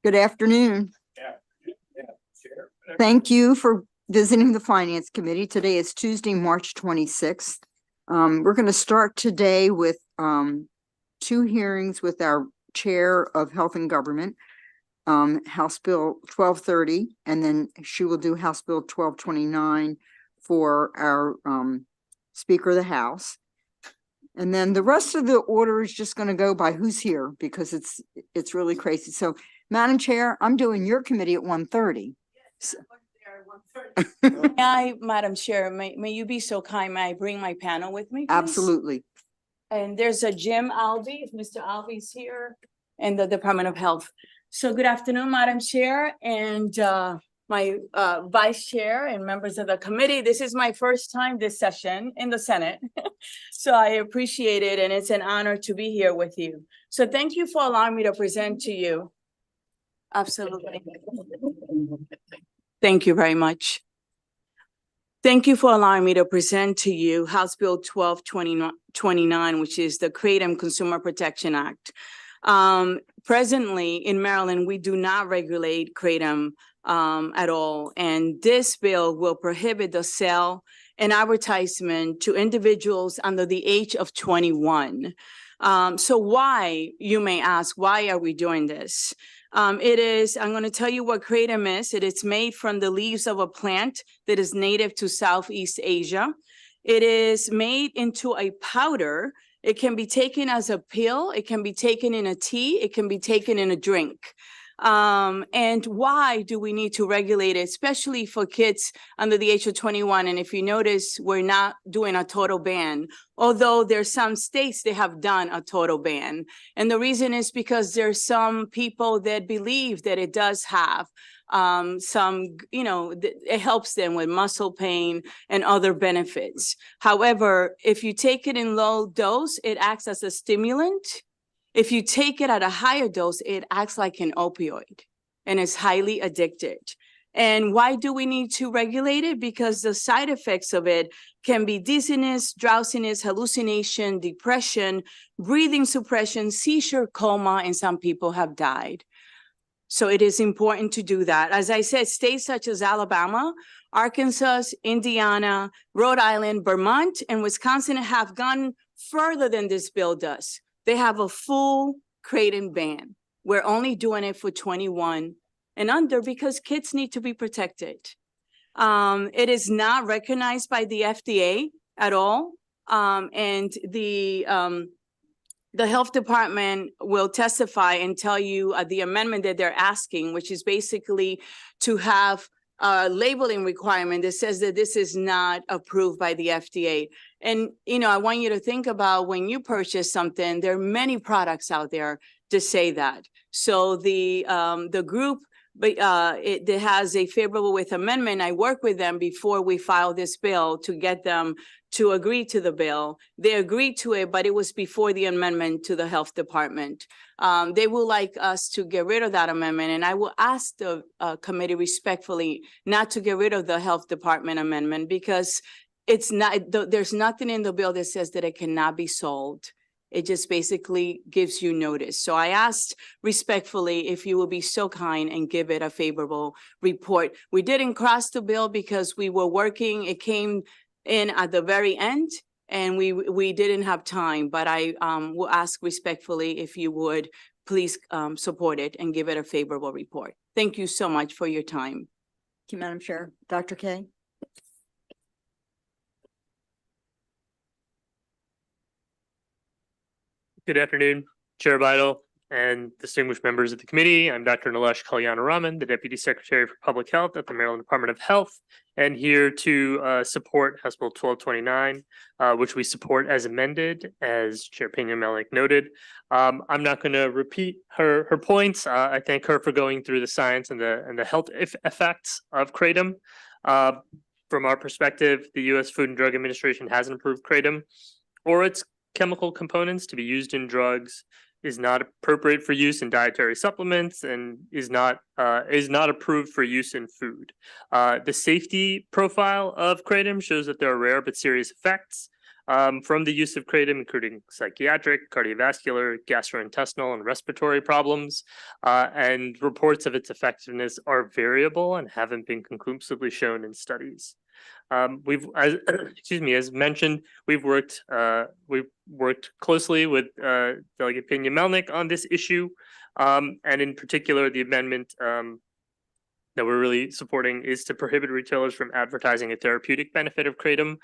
Good afternoon. Thank you for visiting the Finance Committee. Today is Tuesday, March 26th. We're going to start today with two hearings with our Chair of Health and Government, House Bill 1230, and then she will do House Bill 1229 for our Speaker of the House. And then the rest of the order is just going to go by who's here because it's really crazy. So, Madam Chair, I'm doing your committee at 1:30. Madam Chair, may you be so kind, may I bring my panel with me, please? Absolutely. And there's a Jim Alvey, if Mr. Alvey's here, and the Department of Health. So good afternoon, Madam Chair, and my Vice Chair and members of the committee. This is my first time this session in the Senate. So I appreciate it, and it's an honor to be here with you. So thank you for allowing me to present to you. Absolutely. Thank you very much. Thank you for allowing me to present to you House Bill 1229, which is the Kratom Consumer Protection Act. Presently in Maryland, we do not regulate Kratom at all. And this bill will prohibit the sale and advertisement to individuals under the age of 21. So why, you may ask, why are we doing this? I'm going to tell you what Kratom is. It is made from the leaves of a plant that is native to Southeast Asia. It is made into a powder. It can be taken as a pill. It can be taken in a tea. It can be taken in a drink. And why do we need to regulate it, especially for kids under the age of 21? And if you notice, we're not doing a total ban, although there's some states that have done a total ban. And the reason is because there's some people that believe that it does have it helps them with muscle pain and other benefits. However, if you take it in low dose, it acts as a stimulant. If you take it at a higher dose, it acts like an opioid and is highly addicted. And why do we need to regulate it? Because the side effects of it can be dizziness, drowsiness, hallucination, depression, breathing suppression, seizure, coma, and some people have died. So it is important to do that. As I said, states such as Alabama, Arkansas, Indiana, Rhode Island, Vermont, and Wisconsin have gone further than this bill does. They have a full Kratom ban. We're only doing it for 21 and under because kids need to be protected. It is not recognized by the FDA at all. And the Health Department will testify and tell you the amendment that they're asking, which is basically to have a labeling requirement that says that this is not approved by the FDA. And, I want you to think about when you purchase something, there are many products out there to say that. So the group that has a favorable with amendment, I work with them before we file this bill to get them to agree to the bill. They agreed to it, but it was before the amendment to the Health Department. They will like us to get rid of that amendment, and I will ask the committee respectfully not to get rid of the Health Department amendment because it's not. There's nothing in the bill that says that it cannot be sold. It just basically gives you notice. So I asked respectfully if you will be so kind and give it a favorable report. We didn't cross the bill because we were working. It came in at the very end and we didn't have time, but I will ask respectfully if you would please support it and give it a favorable report. Thank you so much for your time. Thank you, Madam Chair. Dr. Kaye. Good afternoon, Chair Vital and distinguished members of the committee. I'm Dr. Nilesh Kalyana-Raman, the Deputy Secretary for Public Health at the Maryland Department of Health, and here to support House Bill 1229, which we support as amended, as Chair Pena-Malik noted. I'm not going to repeat her points. I thank her for going through the science and the health effects of Kratom. From our perspective, the U.S. Food and Drug Administration hasn't approved Kratom or its chemical components to be used in drugs, is not appropriate for use in dietary supplements, and is not approved for use in food. The safety profile of Kratom shows that there are rare but serious effects. from the use of kratom, including psychiatric, cardiovascular, gastrointestinal, and respiratory problems. And reports of its effectiveness are variable and haven't been conclusively shown in studies. As mentioned, we've worked closely with Delegate Pena Melnick on this issue. And in particular, the amendment that we're really supporting is to prohibit retailers from advertising a therapeutic benefit of kratom.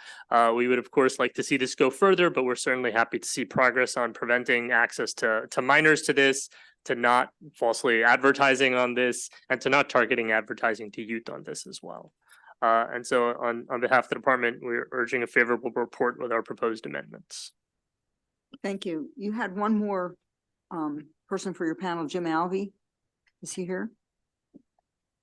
We would, of course, like to see this go further, but we're certainly happy to see progress on preventing access to minors to this, to not falsely advertising on this, and to not targeting advertising to youth on this as well. And so on behalf of the department, we're urging a favorable report with our proposed amendments. Thank you. You had one more person for your panel, Jim Alvey. Is he here?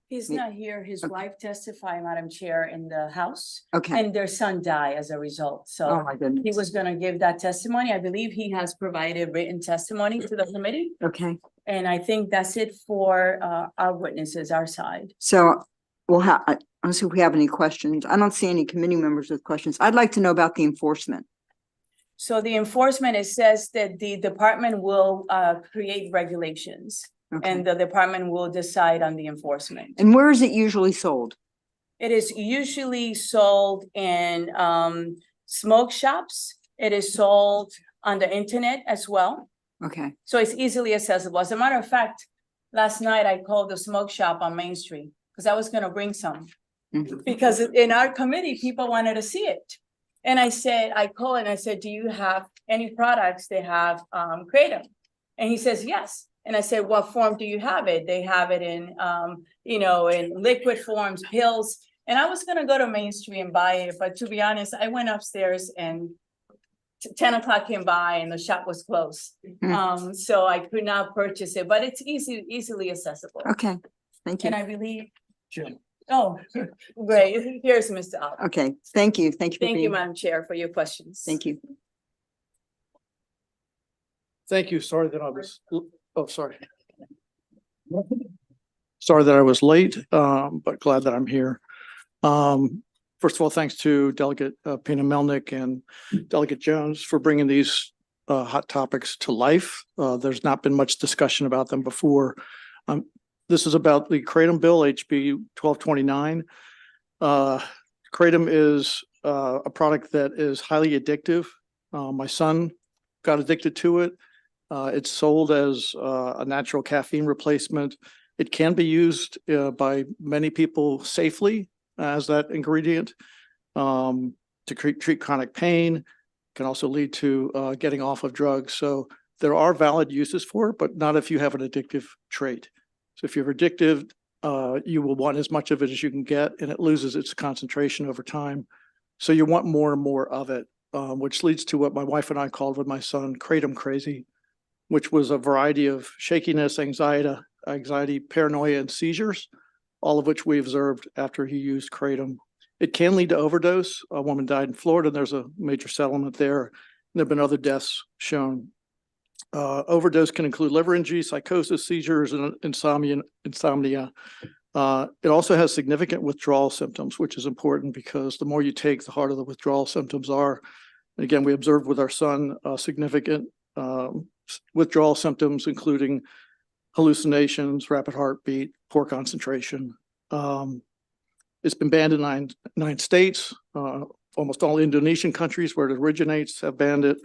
He's Me- not here. His Okay. wife testified, Madam Chair, in the House, Okay. and their son died as a result. Oh, So my goodness. he was gonna give that testimony. I believe he has provided written testimony to the committee. Okay, And I think that's it for our witnesses, our side. so let's see if we have any questions. I don't see any committee members with questions. I'd like to know about the enforcement. So the enforcement, it says that the department will create regulations Okay. and the department will decide on the enforcement. And where is it usually sold? It is usually sold in smoke shops. It is sold on the internet as well. Okay, So it's easily accessible. As a matter of fact, last night I called the smoke shop on Main Street because I was gonna bring some. Mhm. Because in our committee, people wanted to see it. And I called and I said, do you have any products that have kratom? And he says, yes. And I said, what form do you have it? They have it in, in liquid forms, pills. And I was gonna go to Main Street and buy it, but to be honest, I went upstairs and 10 o'clock came by and the shop was closed. Hmm. So I could not purchase it, but it's easily accessible. okay, thank you. And I believe, oh, great, here's Mr. Al. Okay, thank you. Thank you. for Thank you, being- Madam Chair, for your questions. Thank you. Thank you. Sorry that I was, sorry. Sorry that I was late, but glad that I'm here. First of all, thanks to Delegate Pena Melnick and Delegate Jones for bringing these hot topics to life. There's not been much discussion about them before. This is about the Kratom Bill, HB 1229. Kratom is a product that is highly addictive. My son got addicted to it. It's sold as a natural caffeine replacement. It can be used by many people safely as that ingredient to treat chronic pain. Can also lead to getting off of drugs. So there are valid uses for it, but not if you have an addictive trait. So if you're addictive, you will want as much of it as you can get, and it loses its concentration over time. So you want more and more of it, which leads to what my wife and I called with my son Kratom crazy, which was a variety of shakiness, anxiety, paranoia, and seizures, all of which we observed after he used kratom. It can lead to overdose. A woman died in Florida, and there's a major settlement there. And there have been other deaths shown. Overdose can include liver injury, psychosis, seizures, and insomnia. It also has significant withdrawal symptoms, which is important because the more you take, the harder the withdrawal symptoms are. And again, we observed with our son significant withdrawal symptoms, including hallucinations, rapid heartbeat, poor concentration. It's been banned in nine states. Almost all Indonesian countries where it originates have banned it.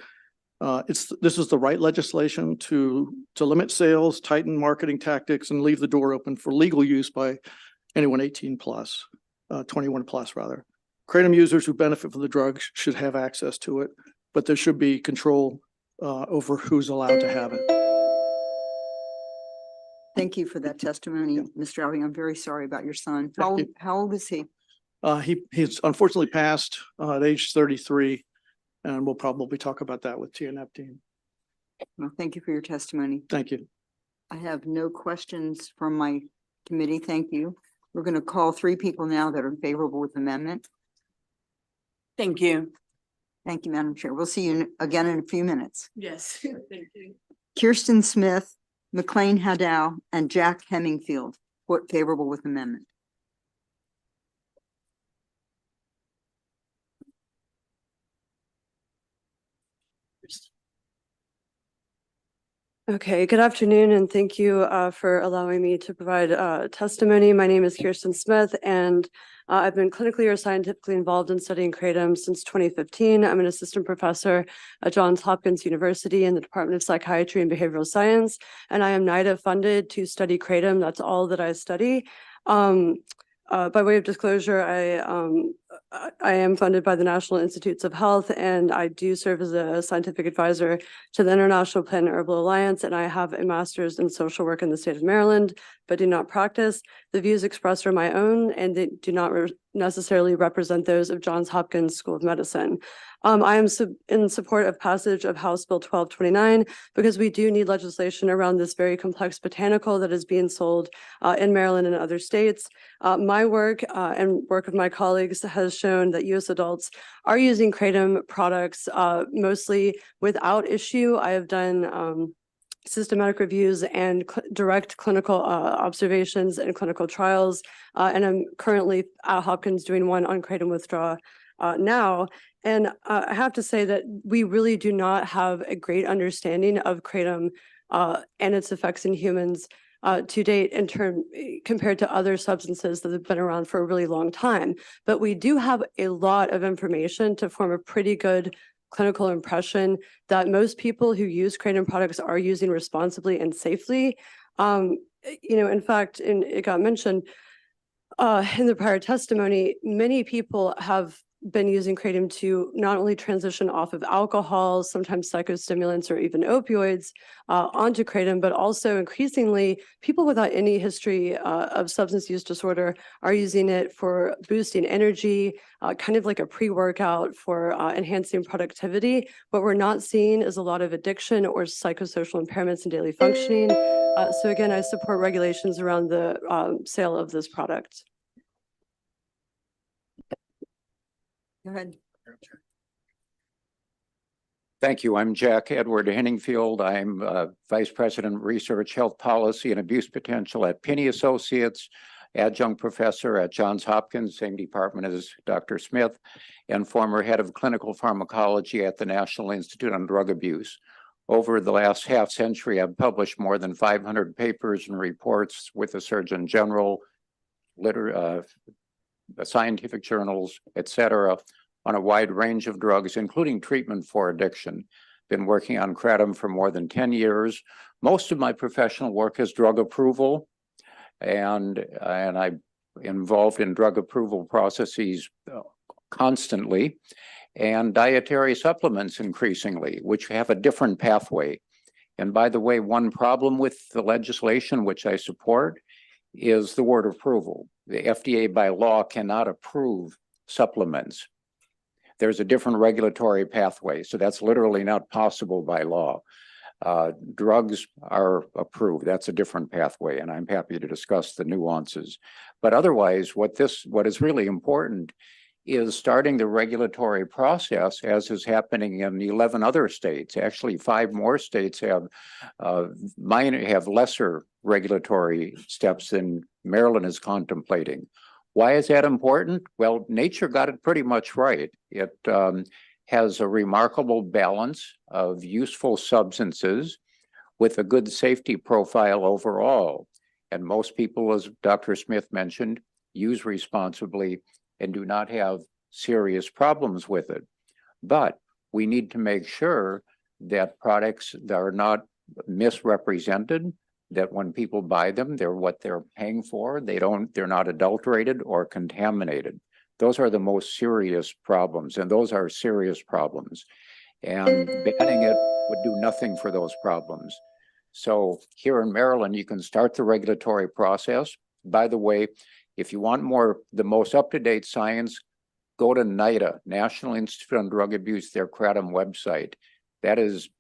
This is the right legislation to limit sales, tighten marketing tactics, and leave the door open for legal use by anyone 18 plus, 21 plus rather. Kratom users who benefit from the drug should have access to it, but there should be control over who's allowed to have it. Thank you for that testimony, Mr. Alvey. I'm very sorry about your son. Thank you. How old is he? He's unfortunately passed at age 33, and we'll probably talk about that with Tia Neptune. Well, thank you for your testimony. Thank you. I have no questions from my committee. Thank you. We're going to call 3 people now that are favorable with amendment. Thank you. Thank you, Madam Chair. We'll see you again in a few minutes. Yes, thank you. Kirsten Smith, McLean Hadow, and Jack Hemmingfield, what favorable with amendment. Okay, good afternoon, and thank you for allowing me to provide testimony. My name is Kirsten Smith, and I've been clinically or scientifically involved in studying kratom since 2015. I'm an assistant professor at Johns Hopkins University in the Department of Psychiatry and Behavioral Science, and I am NIDA funded to study kratom. That's all that I study. By way of disclosure, I am funded by the National Institutes of Health, and I do serve as a scientific advisor to the International Plant and Herbal Alliance, and I have a master's in social work in the state of Maryland, but do not practice. The views expressed are my own, and they do not necessarily represent those of Johns Hopkins School of Medicine. I am in support of passage of House Bill 1229 because we do need legislation around this very complex botanical that is being sold in Maryland and other states. My work and work of my colleagues has shown that U.S. adults are using kratom products mostly without issue. I have done systematic reviews and direct clinical observations and clinical trials, and I'm currently at Hopkins doing one on kratom withdrawal now. And I have to say that we really do not have a great understanding of kratom and its effects in humans to date compared to other substances that have been around for a really long time. But we do have a lot of information to form a pretty good clinical impression that most people who use kratom products are using responsibly and safely. In fact, it got mentioned in the prior testimony, many people have been using kratom to not only transition off of alcohol, sometimes psychostimulants or even opioids onto kratom, but also increasingly people without any history of substance use disorder are using it for boosting energy, kind of like a pre-workout for enhancing productivity. What we're not seeing is a lot of addiction or psychosocial impairments in daily functioning. So again, I support regulations around the sale of this product. Go ahead. Thank you. I'm Jack Edward Henningfield. I'm Vice President of Research, Health Policy, and Abuse Potential at Pinney Associates, adjunct professor at Johns Hopkins, same department as Dr. Smith, and former head of clinical pharmacology at the National Institute on Drug Abuse. Over the last half century, I've published more than 500 papers and reports with the Surgeon General, scientific journals, etc., on a wide range of drugs, including treatment for addiction. Been working on kratom for more than 10 years. Most of my professional work is drug approval, and I'm involved in drug approval processes constantly, and dietary supplements increasingly, which have a different pathway. And by the way, one problem with the legislation, which I support, is the word approval. The FDA by law cannot approve supplements. There's a different regulatory pathway, so that's literally not possible by law. Drugs are approved. That's a different pathway, and I'm happy to discuss the nuances. But otherwise, what is really important is starting the regulatory process, as is happening in 11 other states. Actually, 5 more states have lesser regulatory steps than Maryland is contemplating. Why is that important? Well, nature got it pretty much right. It has a remarkable balance of useful substances with a good safety profile overall. And most people, as Dr. Smith mentioned, use responsibly and do not have serious problems with it. But we need to make sure that products that are not misrepresented, that when people buy them, they're what they're paying for. They're not adulterated or contaminated. Those are the most serious problems, and those are serious problems. And banning it would do nothing for those problems. So here in Maryland, you can start the regulatory process. By the way, if you want the most up-to-date science, go to NIDA, National Institute on Drug Abuse, their kratom website. That is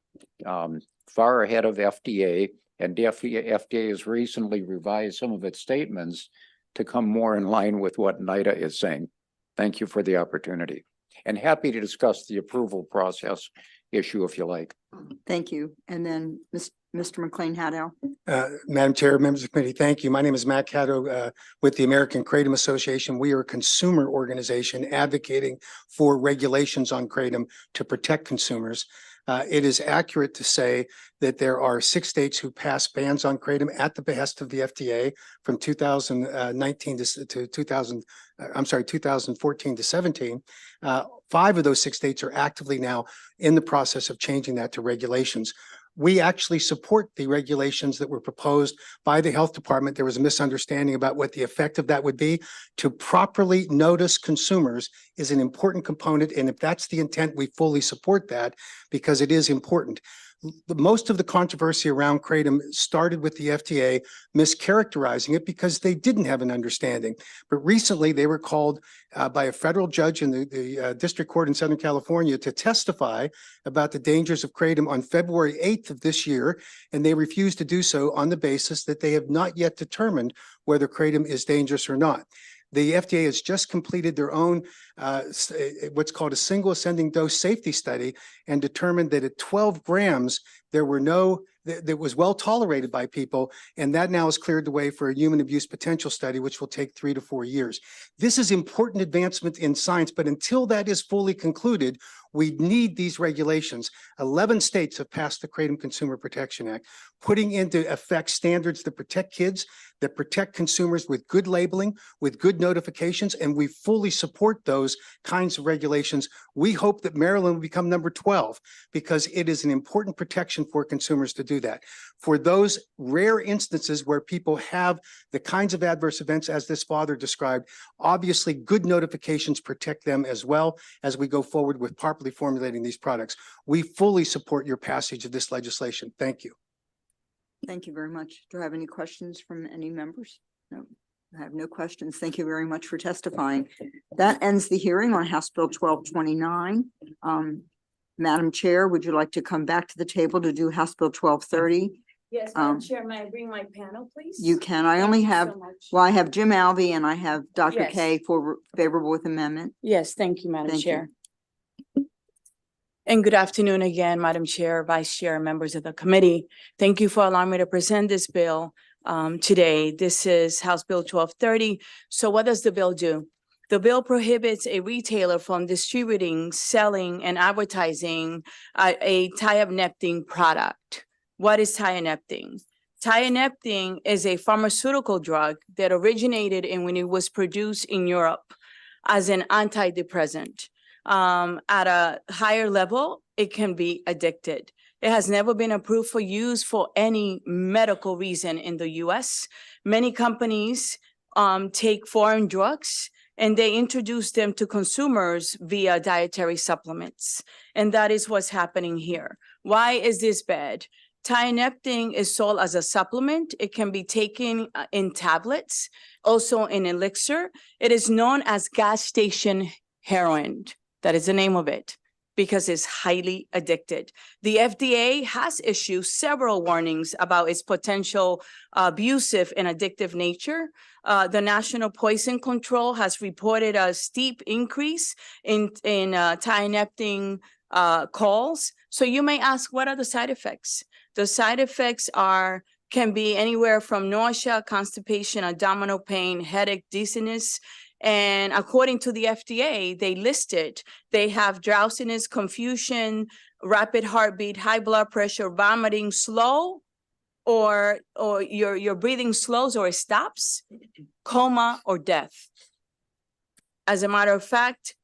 far ahead of FDA, and the FDA has recently revised some of its statements to come more in line with what NIDA is saying. Thank you for the opportunity, and happy to discuss the approval process issue if you like. Thank you. And then Mr. McLean Haddow. Madam Chair, members of the committee, thank you. My name is Matt Caddo with the American Kratom Association. We are a consumer organization advocating for regulations on kratom to protect consumers. It is accurate to say that there are 6 states who passed bans on kratom at the behest of the FDA from 2019 to 2014 to 17. 5 of those 6 states are actively now in the process of changing that to regulations. We actually support the regulations that were proposed by the health department. There was a misunderstanding about what the effect of that would be. To properly notice consumers is an important component. And if that's the intent, we fully support that because it is important. Most of the controversy around kratom started with the FDA mischaracterizing it because they didn't have an understanding. But recently they were called by a federal judge in the district court in Southern California to testify about the dangers of kratom on February 8th of this year. And they refused to do so on the basis that they have not yet determined whether kratom is dangerous or not. The FDA has just completed their own what's called a single ascending dose safety study and determined that at 12 grams, there were that was well tolerated by people. And that now has cleared the way for a human abuse potential study, which will take 3 to 4 years. This is important advancement in science, but until that is fully concluded, we need these regulations. 11 states have passed the Kratom Consumer Protection Act, putting into effect standards that protect kids, that protect consumers with good labeling, with good notifications, and we fully support those kinds of regulations. We hope that Maryland will become number 12 because it is an important protection for consumers to do that. For those rare instances where people have the kinds of adverse events as this father described, obviously good notifications protect them as well as we go forward with properly formulating these products. We fully support your passage of this legislation. Thank you. Thank you very much. Do I have any questions from any members? No, I have no questions. Thank you very much for testifying. That ends the hearing on House Bill 1229. Madam Chair, would you like to come back to the table to do House Bill 1230? Yes, Madam Chair, may I bring my panel, please? You can. I Thank only you have, so much. well, I have Jim Alvey and I have Dr. Yes. Kay for favorable with amendment. Yes, thank you, Madam Thank you. Chair. And good afternoon again, Madam Chair, Vice Chair, members of the committee. Thank you for allowing me to present this bill today. This is House Bill 1230. So what does the bill do? The bill prohibits a retailer from distributing, selling, and advertising a tianeptine product. What is tianeptine? Tianeptine is a pharmaceutical drug that originated when it was produced in Europe as an antidepressant. At a higher level, it can be addicted. It has never been approved for use for any medical reason in the US. Many companies take foreign drugs and they introduce them to consumers via dietary supplements. And that is what's happening here. Why is this bad? Tianeptine is sold as a supplement. It can be taken in tablets, also in elixir. It is known as gas station heroin. That is the name of it, because it's highly addicted. The FDA has issued several warnings about its potential abusive and addictive nature. The National Poison Control has reported a steep increase in tianeptine calls. So you may ask, what are the side effects? The side effects can be anywhere from nausea, constipation, abdominal pain, headache, dizziness. And according to the FDA, they have drowsiness, confusion, rapid heartbeat, high blood pressure, vomiting, slow, or your breathing slows or it stops, coma, or death. As a matter of fact,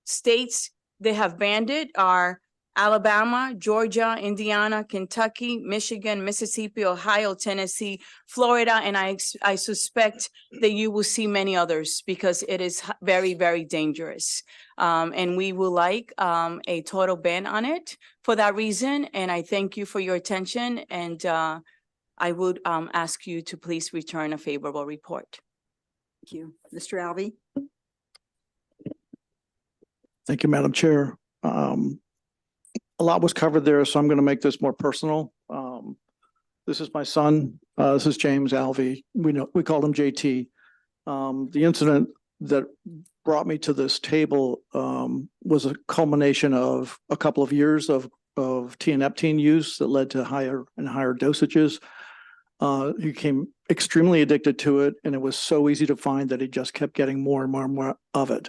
states they have banned it are Alabama, Georgia, Indiana, Kentucky, Michigan, Mississippi, Ohio, Tennessee, Florida, and I suspect that you will see many others because it is very, very dangerous. And we would like a total ban on it for that reason. And I thank you for your attention. And I would ask you to please return a favorable report. Thank you. Mr. Alvey? Thank you, Madam Chair. A lot was covered there, so I'm going to make this more personal. This is my son. This is James Alvey. We called him JT. The incident that brought me to this table was a culmination of a couple of years of tianeptine use that led to higher and higher dosages. He became extremely addicted to it, and it was so easy to find that he just kept getting more and more and more of it.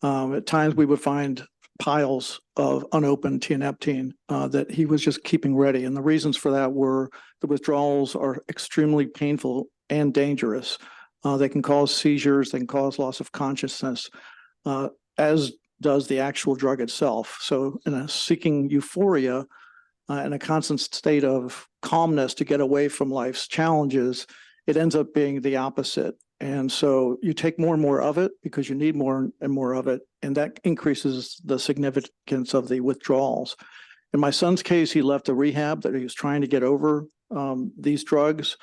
At times we would find piles of unopened tianeptine that he was just keeping ready. And the reasons for that were the withdrawals are extremely painful and dangerous. They can cause seizures, they can cause loss of consciousness, as does the actual drug itself. So in a seeking euphoria, in a constant state of calmness to get away from life's challenges, it ends up being the opposite. And so you take more and more of it because you need more and more of it, and that increases the significance of the withdrawals. In my son's case, he left a rehab that he was trying to get over these drugs,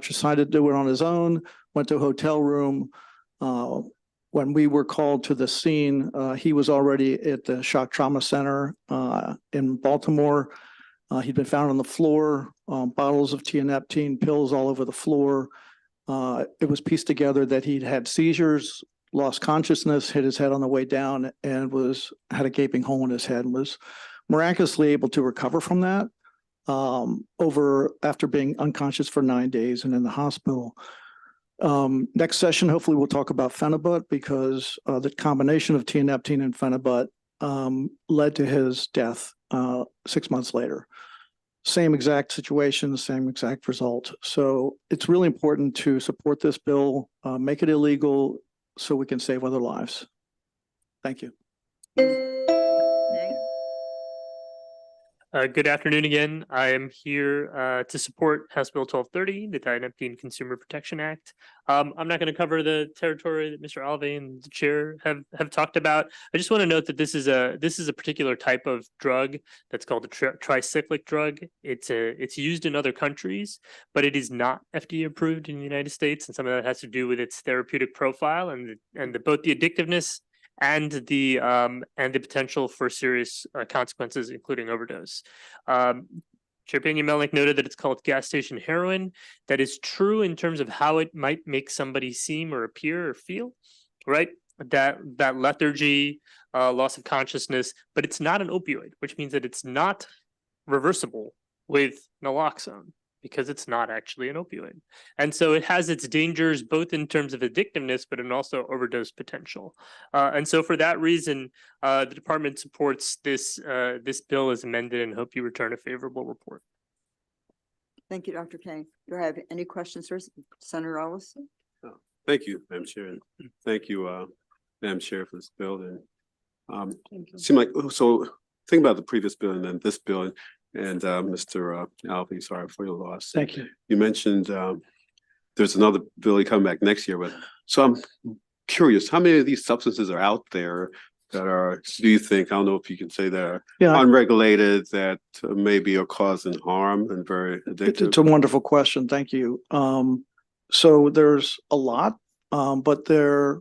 decided to do it on his own, went to a hotel room. When we were called to the scene, he was already at the shock trauma center in Baltimore. He'd been found on the floor, bottles of tianeptine, pills all over the floor. It was pieced together that he'd had seizures, lost consciousness, hit his head on the way down, and had a gaping hole in his head, and was miraculously able to recover from that after being unconscious for 9 days and in the hospital. Next session, hopefully we'll talk about phenibut, because the combination of tianeptine and phenibut led to his death 6 months later. Same exact situation, same exact result. So it's really important to support this bill, make it illegal so we can save other lives. Thank you. Good afternoon again. I am here to support House Bill 1230, the Tianeptine Consumer Protection Act. I'm not going to cover the territory that Mr. Alve and the chair have talked about. I just want to note that this is a particular type of drug that's called a tricyclic drug. It's used in other countries, but it is not FDA approved in the United States, and some of that has to do with its therapeutic profile and both the addictiveness and the potential for serious consequences, including overdose. Chair Pena-Melnick noted that it's called gas station heroin. That is true in terms of how it might make somebody seem or appear or feel, right? That lethargy, loss of consciousness, but it's not an opioid, which means that it's not reversible with naloxone, because it's not actually an opioid. And so it has its dangers, both in terms of addictiveness, but in also overdose potential. And so for that reason, the department supports this bill as amended, and hope you return a favorable report. Thank you, Dr. Kang. Do I have any questions for Senator Ellis? Thank you, Madam Chair. And thank you, Madam Chair, for this bill. And seem like, so think about the previous bill and then this bill. And Mr. Alve, sorry for your loss. Thank you. You mentioned there's another bill coming back next year, but so I'm curious, how many of these substances are out there that are, do you think, I don't know if you can say that are unregulated, that maybe are causing harm and very addictive? It's a wonderful question. Thank you. So there's a lot, but they're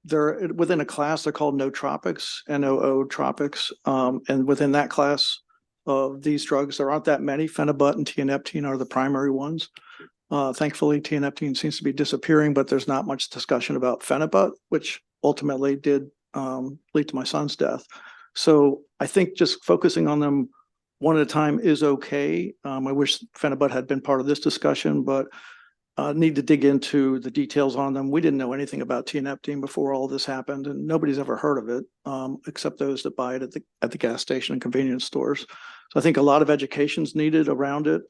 within a class. They're called nootropics, nootropics, and within that class of these drugs, there aren't that many. Phenibut and tianeptine are the primary ones. Thankfully, tianeptine seems to be disappearing, but there's not much discussion about phenibut, which ultimately did lead to my son's death. So I think just focusing on them one at a time is okay. I wish phenibut had been part of this discussion, but need to dig into the details on them. We didn't know anything about tianeptine before all this happened, and nobody's ever heard of it except those that buy it at the gas station and convenience stores. So I think a lot of education's needed around it.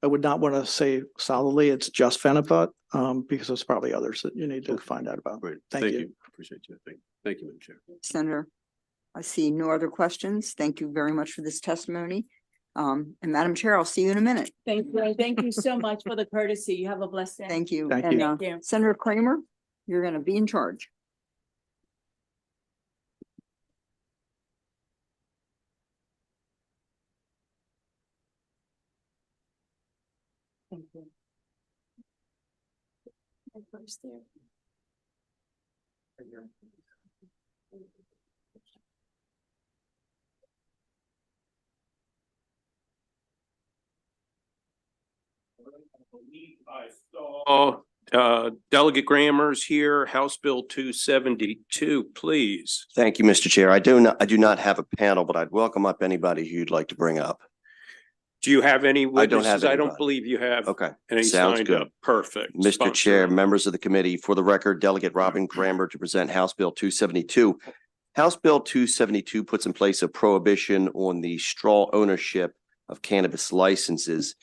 I would not want to say solidly it's just phenibut because there's probably others that you need to find out about. Great. Thank you. Appreciate you. Thank you, Madam Chair. Senator, I see no other questions. Thank you very much for this testimony. And Madam Chair, I'll see you in a minute. Thank you. Thank you so much for the courtesy. You have a blessed day. Thank you. Thank And, you. Thank you. Senator Kramer, you're going to be in charge. Thank you. My first there. I saw Delegate Grammer's here, House Bill 272, please. Thank you, Mr. Chair. I do not have a panel, but I'd welcome up anybody who you'd like to bring up. Do you have any I don't have witnesses? I don't anybody. believe you have Okay, any sounds signed good. up. Perfect. Mr. Sponsor. Chair, members of the committee, for the record, Delegate Robin Grammer to present House Bill 272. House Bill 272 puts in place a prohibition on the straw ownership of cannabis licenses.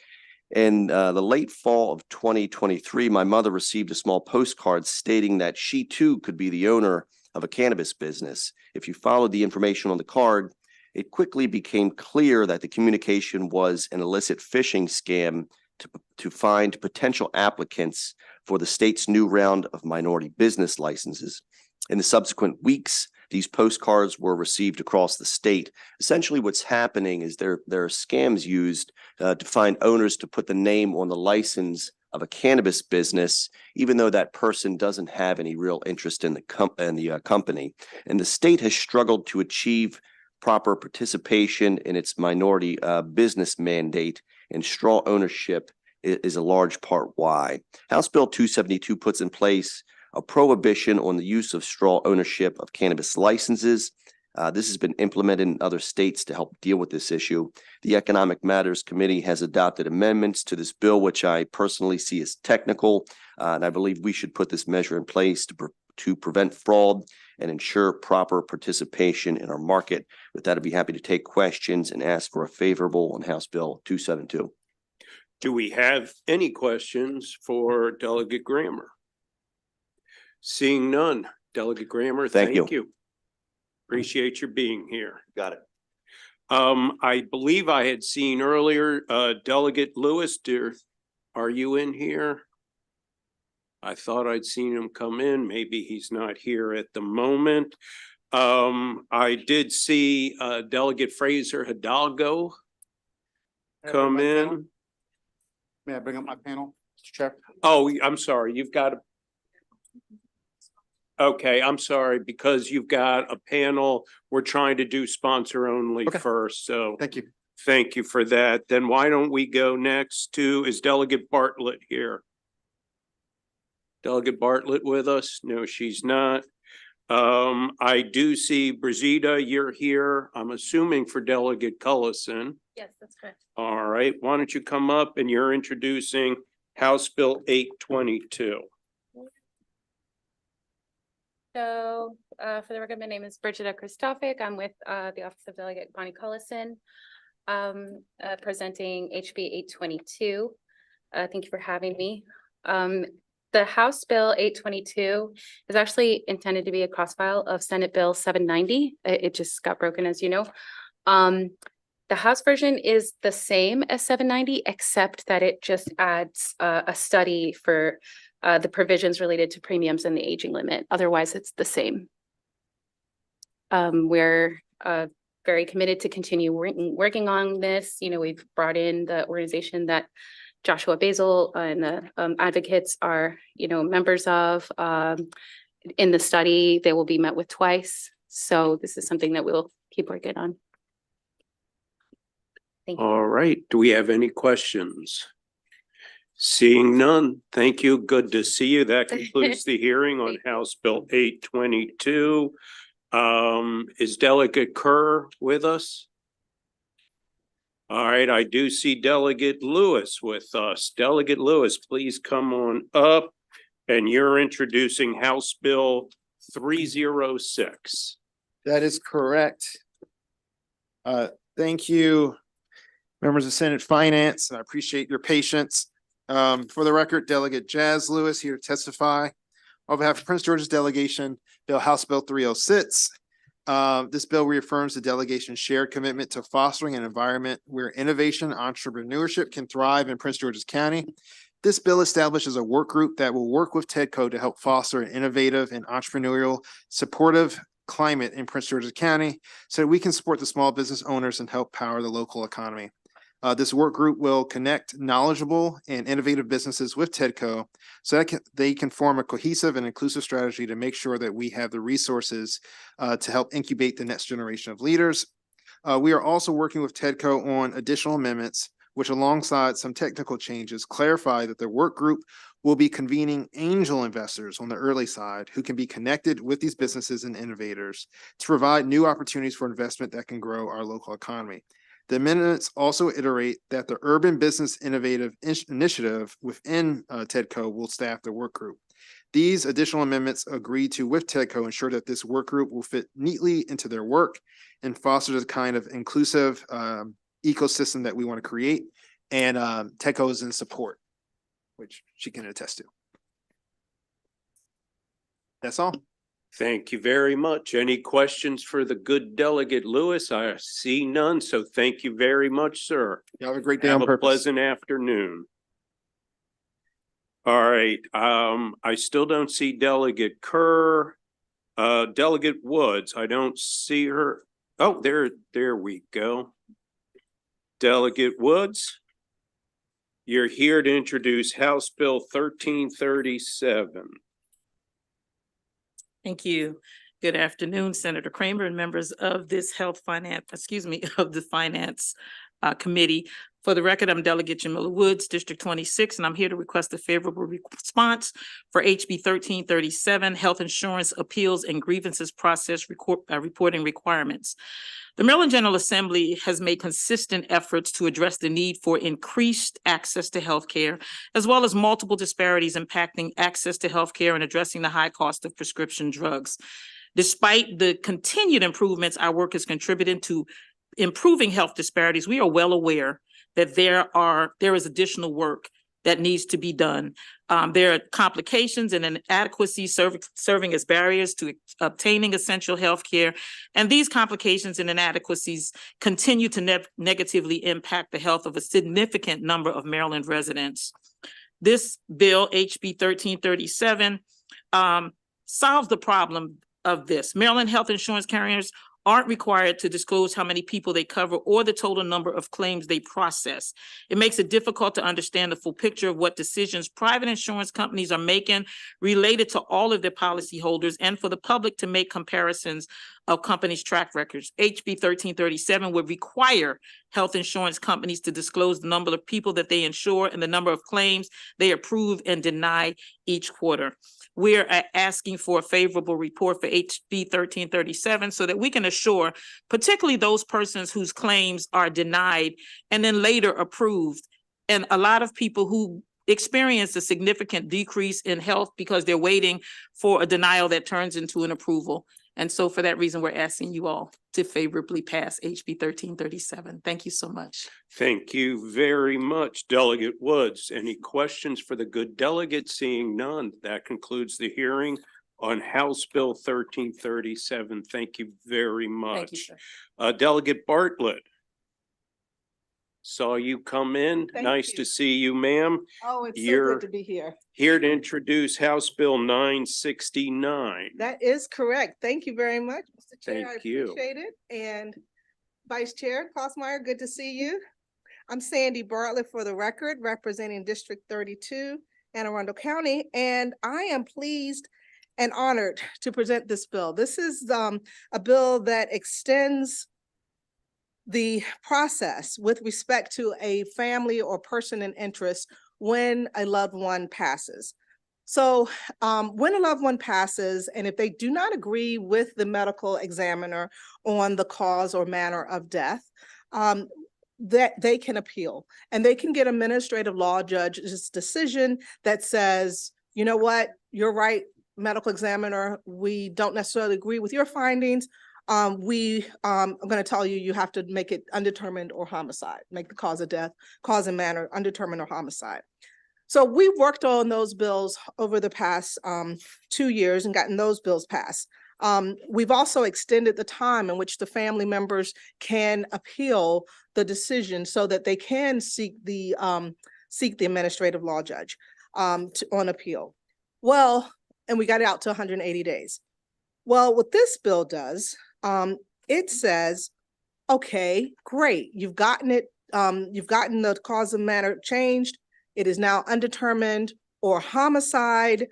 In the late fall of 2023, my mother received a small postcard stating that she too could be the owner of a cannabis business. If you followed the information on the card, it quickly became clear that the communication was an illicit phishing scam to find potential applicants for the state's new round of minority business licenses. In the subsequent weeks, these postcards were received across the state. Essentially, what's happening is there are scams used to find owners to put the name on the license of a cannabis business, even though that person doesn't have any real interest in the company. And the state has struggled to achieve proper participation in its minority business mandate, and straw ownership is a large part why. House Bill 272 puts in place a prohibition on the use of straw ownership of cannabis licenses. This has been implemented in other states to help deal with this issue. The Economic Matters Committee has adopted amendments to this bill, which I personally see as technical, and I believe we should put this measure in place to prevent fraud and ensure proper participation in our market. With that, I'd be happy to take questions and ask for a favorable on House Bill 272. Do we have any questions for Delegate Grammer? Seeing none, Delegate Grammer, thank you. Appreciate your being here. Got it. I believe I had seen earlier, Delegate Lewis, are you in here? I thought I'd seen him come in. Maybe he's not here at the moment. I did see Delegate Fraser Hidalgo come in. May I bring up my panel, Mr. Chair? Oh, I'm sorry. You've got okay, I'm sorry, because you've got a panel. We're trying to do sponsor only first, so. Thank you. Thank you for that. Then why don't we go next to, is Delegate Bartlett here? Delegate Bartlett with us? No, she's not. I do see Brizita, you're here. I'm assuming for Delegate Cullison. Yes, that's correct. All right, why don't you come up and you're introducing House Bill 822. So for the record, my name is Brigida Christophic. I'm with the Office of Delegate Bonnie Cullison, presenting HB 822. Thank you for having me. The House Bill 822 is actually intended to be a cross file of Senate Bill 790. It just got broken, as you know. The House version is the same as 790, except that it just adds a study for the provisions related to premiums and the aging limit. Otherwise, it's the same. We're very committed to continue working on this. You know, we've brought in the organization that Joshua Basil and the advocates are, you know, members of. In the study, they will be met with twice. So this is something that we'll keep working on. Thank you. All right, do we have any questions? Seeing none, thank you. Good to see you. That concludes the hearing on House Bill 822. Is Delegate Kerr with us? All right, I do see Delegate Lewis with us. Delegate Lewis, please come on up, and you're introducing House Bill 306. That is correct. Thank you, members of Senate Finance, and I appreciate your patience. For the record, Delegate Jazz Lewis here to testify on behalf of Prince George's delegation, House Bill 306. This bill reaffirms the delegation's shared commitment to fostering an environment where innovation and entrepreneurship can thrive in Prince George's County. This bill establishes a work group that will work with TEDCO to help foster an innovative and entrepreneurial supportive climate in Prince George's County so that we can support the small business owners and help power the local economy. This work group will connect knowledgeable and innovative businesses with TEDCO so that they can form a cohesive and inclusive strategy to make sure that we have the resources to help incubate the next generation of leaders. We are also working with TEDCO on additional amendments, which alongside some technical changes, clarify that the work group will be convening angel investors on the early side who can be connected with these businesses and innovators to provide new opportunities for investment that can grow our local economy. The amendments also iterate that the Urban Business Innovative Initiative within TEDCO will staff the work group. These additional amendments agreed to with TEDCO ensure that this work group will fit neatly into their work and foster the kind of inclusive ecosystem that we want to create. And TEDCO is in support, which she can attest to. That's all. Thank you very much. Any questions for the good Delegate Lewis? I see none, so thank you very much, sir. You have a great day Have on a purpose. pleasant afternoon. All right, I still don't see Delegate Kerr. Delegate Woods, I don't see her. Oh, there we go. Delegate Woods, you're here to introduce House Bill 1337. Thank you. Good afternoon, Senator Kramer and members of this of the Finance Committee. For the record, I'm Delegate Jamila Woods, District 26, and I'm here to request a favorable response for HB 1337, Health Insurance Appeals and Grievances Process Reporting Requirements. The Maryland General Assembly has made consistent efforts to address the need for increased access to healthcare, as well as multiple disparities impacting access to healthcare and addressing the high cost of prescription drugs. Despite the continued improvements our work has contributed to improving health disparities, we are well aware that there is additional work that needs to be done. There are complications and inadequacies serving as barriers to obtaining essential health care. And these complications and inadequacies continue to negatively impact the health of a significant number of Maryland residents. This bill, HB 1337, solves the problem of this. Maryland health insurance carriers aren't required to disclose how many people they cover or the total number of claims they process. It makes it difficult to understand the full picture of what decisions private insurance companies are making related to all of their policyholders, and for the public to make comparisons of companies' track records. HB 1337 would require health insurance companies to disclose the number of people that they insure and the number of claims they approve and deny each quarter. We're asking for a favorable report for HB 1337 so that we can assure, particularly those persons whose claims are denied and then later approved, and a lot of people who experience a significant decrease in health because they're waiting for a denial that turns into an approval. And so for that reason, we're asking you all to favorably pass HB 1337. Thank you so much. Thank you very much, Delegate Woods. Any questions for the good delegate? Seeing none, that concludes the hearing on House Bill 1337. Thank you very much. Thank you, sir. Delegate Bartlett. Saw you come in. Nice to see you, ma'am. Oh, it's so You're good to be here. here to introduce House Bill 969. That is correct. Thank you very much, Mr. Chair. Thank I you. appreciate it. And Vice Chair Klausmeyer, good to see you. I'm Sandy Bartlett for the record, representing District 32, Anne Arundel County, and I am pleased and honored to present this bill. This is a bill that extends the process with respect to a family or person in interest when a loved one passes. So when a loved one passes, and if they do not agree with the medical examiner on the cause or manner of death, that they can appeal, and they can get an administrative law judge's decision that says, you know what, you're right, medical examiner, we don't necessarily agree with your findings. I'm going to tell you, you have to make it undetermined or homicide, make the cause of death, cause and manner undetermined or homicide. So we've worked on those bills over the past 2 years and gotten those bills passed. We've also extended the time in which the family members can appeal the decision so that they can seek the administrative law judge on appeal. Well, and we got it out to 180 days. Well, what this bill does, it says, okay, great, you've gotten it, you've gotten the cause and manner changed. It is now undetermined or homicide.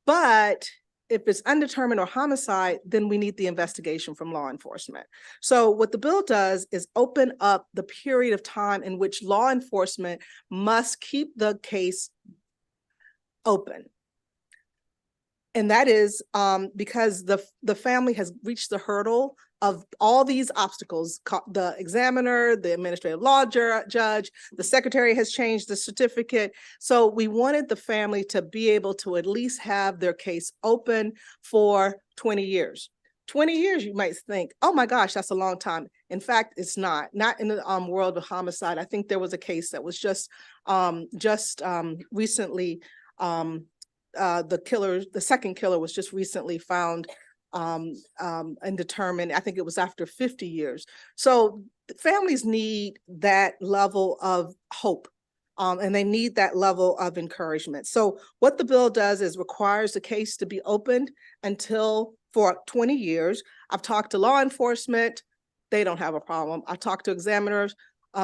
But if it's undetermined or homicide, then we need the investigation from law enforcement. So what the bill does is open up the period of time in which law enforcement must keep the case open. And that is because the family has reached the hurdle of all these obstacles. The examiner, the administrative law judge, the secretary has changed the certificate. So we wanted the family to be able to at least have their case open for 20 years. 20 years, you might think, oh my gosh, that's a long time. In fact, it's not in the world of homicide. I think there was a case that was just recently, the second killer was just recently found and determined. I think it was after 50 years. So families need that level of hope. And they need that level of encouragement. So what the bill does is requires the case to be opened for 20 years. I've talked to law enforcement. They don't have a problem. I talked to examiners,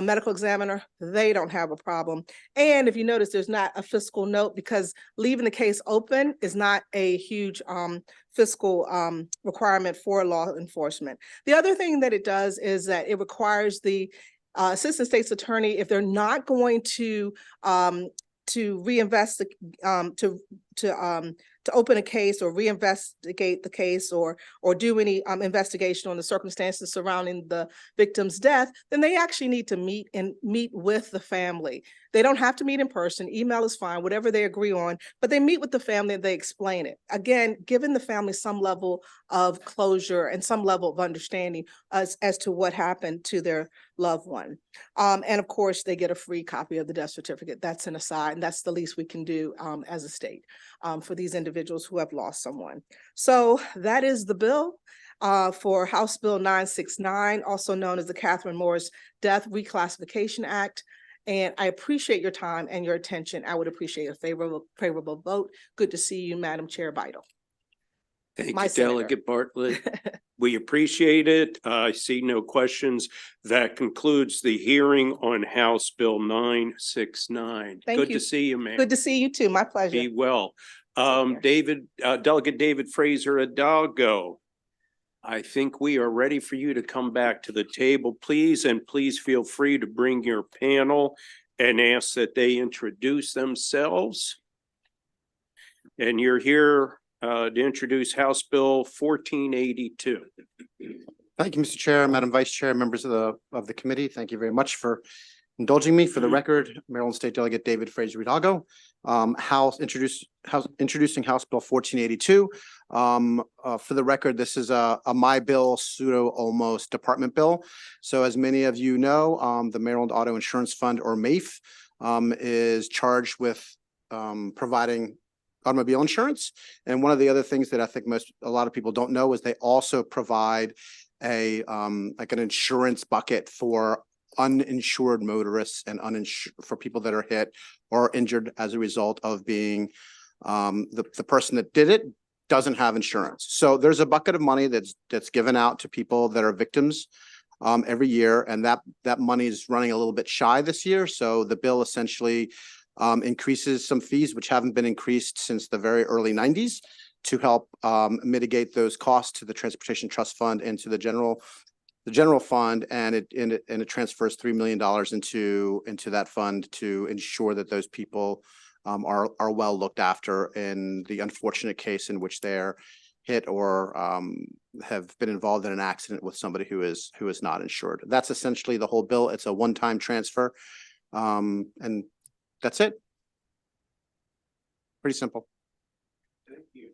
medical examiner, they don't have a problem. And if you notice, there's not a fiscal note because leaving the case open is not a huge fiscal requirement for law enforcement. The other thing that it does is that it requires the assistant state's attorney, if they're not going to reinvest to open a case or reinvestigate the case or do any investigation on the circumstances surrounding the victim's death, then they actually need to meet with the family. They don't have to meet in person. Email is fine, whatever they agree on, but they meet with the family and they explain it. Again, giving the family some level of closure and some level of understanding as to what happened to their loved one. And of course, they get a free copy of the death certificate. That's an aside, and that's the least we can do as a state for these individuals who have lost someone. So that is the bill for House Bill 969, also known as the Catherine Morris Death Reclassification Act. And I appreciate your time and your attention. I would appreciate a favorable vote. Good to see you, Madam Chair Vital. Thank My you, senator. Delegate Bartlett. We appreciate it. I see no questions. That concludes the hearing on House Bill 969. Thank Good you. to see you, ma'am. Good to see you too. My pleasure. Be well. care. Delegate David Fraser Hidalgo. I think we are ready for you to come back to the table, please, and please feel free to bring your panel and ask that they introduce themselves. And you're here to introduce House Bill 1482. Thank you, Mr. Chair, Madam Vice Chair, members of the committee. Thank you very much for indulging me. For the record, Maryland State Delegate David Fraser Hidalgo, introducing House Bill 1482. For the record, this is a my bill pseudo almost department bill. So as many of you know, the Maryland Auto Insurance Fund, or MAIF, is charged with providing automobile insurance. And one of the other things that I think a lot of people don't know is they also provide like an insurance bucket for uninsured motorists and for people that are hit or injured as a result of being the person that did it doesn't have insurance. So there's a bucket of money that's given out to people that are victims every year, and that money is running a little bit shy this year. So the bill essentially increases some fees which haven't been increased since the very early 90s to help mitigate those costs to the Transportation Trust Fund and to the general fund, and it transfers $3 million into that fund to ensure that those people are well looked after in the unfortunate case in which they're hit or have been involved in an accident with somebody who is not insured. That's essentially the whole bill. It's a one-time transfer, and that's it. Pretty simple. Thank you.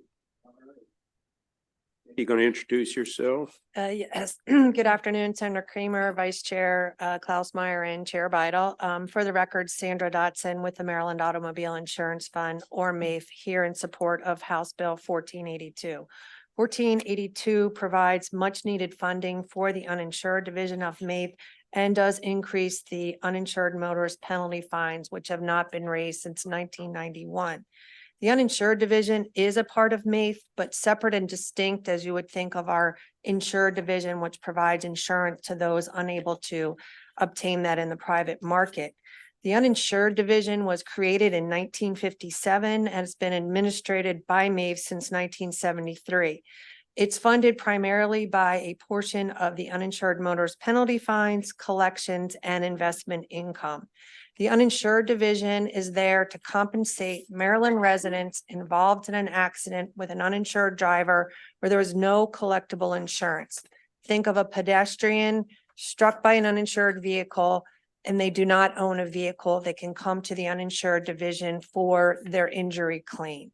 You going to introduce yourself? Yes. Good afternoon, Senator Kramer, Vice Chair Klaus Meyer, and Chair Vital. For the record, Sandra Dotson with the Maryland Automobile Insurance Fund, or MAIF, here in support of House Bill 1482. 1482 provides much needed funding for the uninsured division of MAIF and does increase the uninsured motorist penalty fines, which have not been raised since 1991. The uninsured division is a part of MAIF, but separate and distinct, as you would think of our insured division, which provides insurance to those unable to obtain that in the private market. The uninsured division was created in 1957 and has been administered by MAIF since 1973. It's funded primarily by a portion of the uninsured motorist penalty fines, collections, and investment income. The uninsured division is there to compensate Maryland residents involved in an accident with an uninsured driver where there is no collectible insurance. Think of a pedestrian struck by an uninsured vehicle and they do not own a vehicle. They can come to the uninsured division for their injury claim.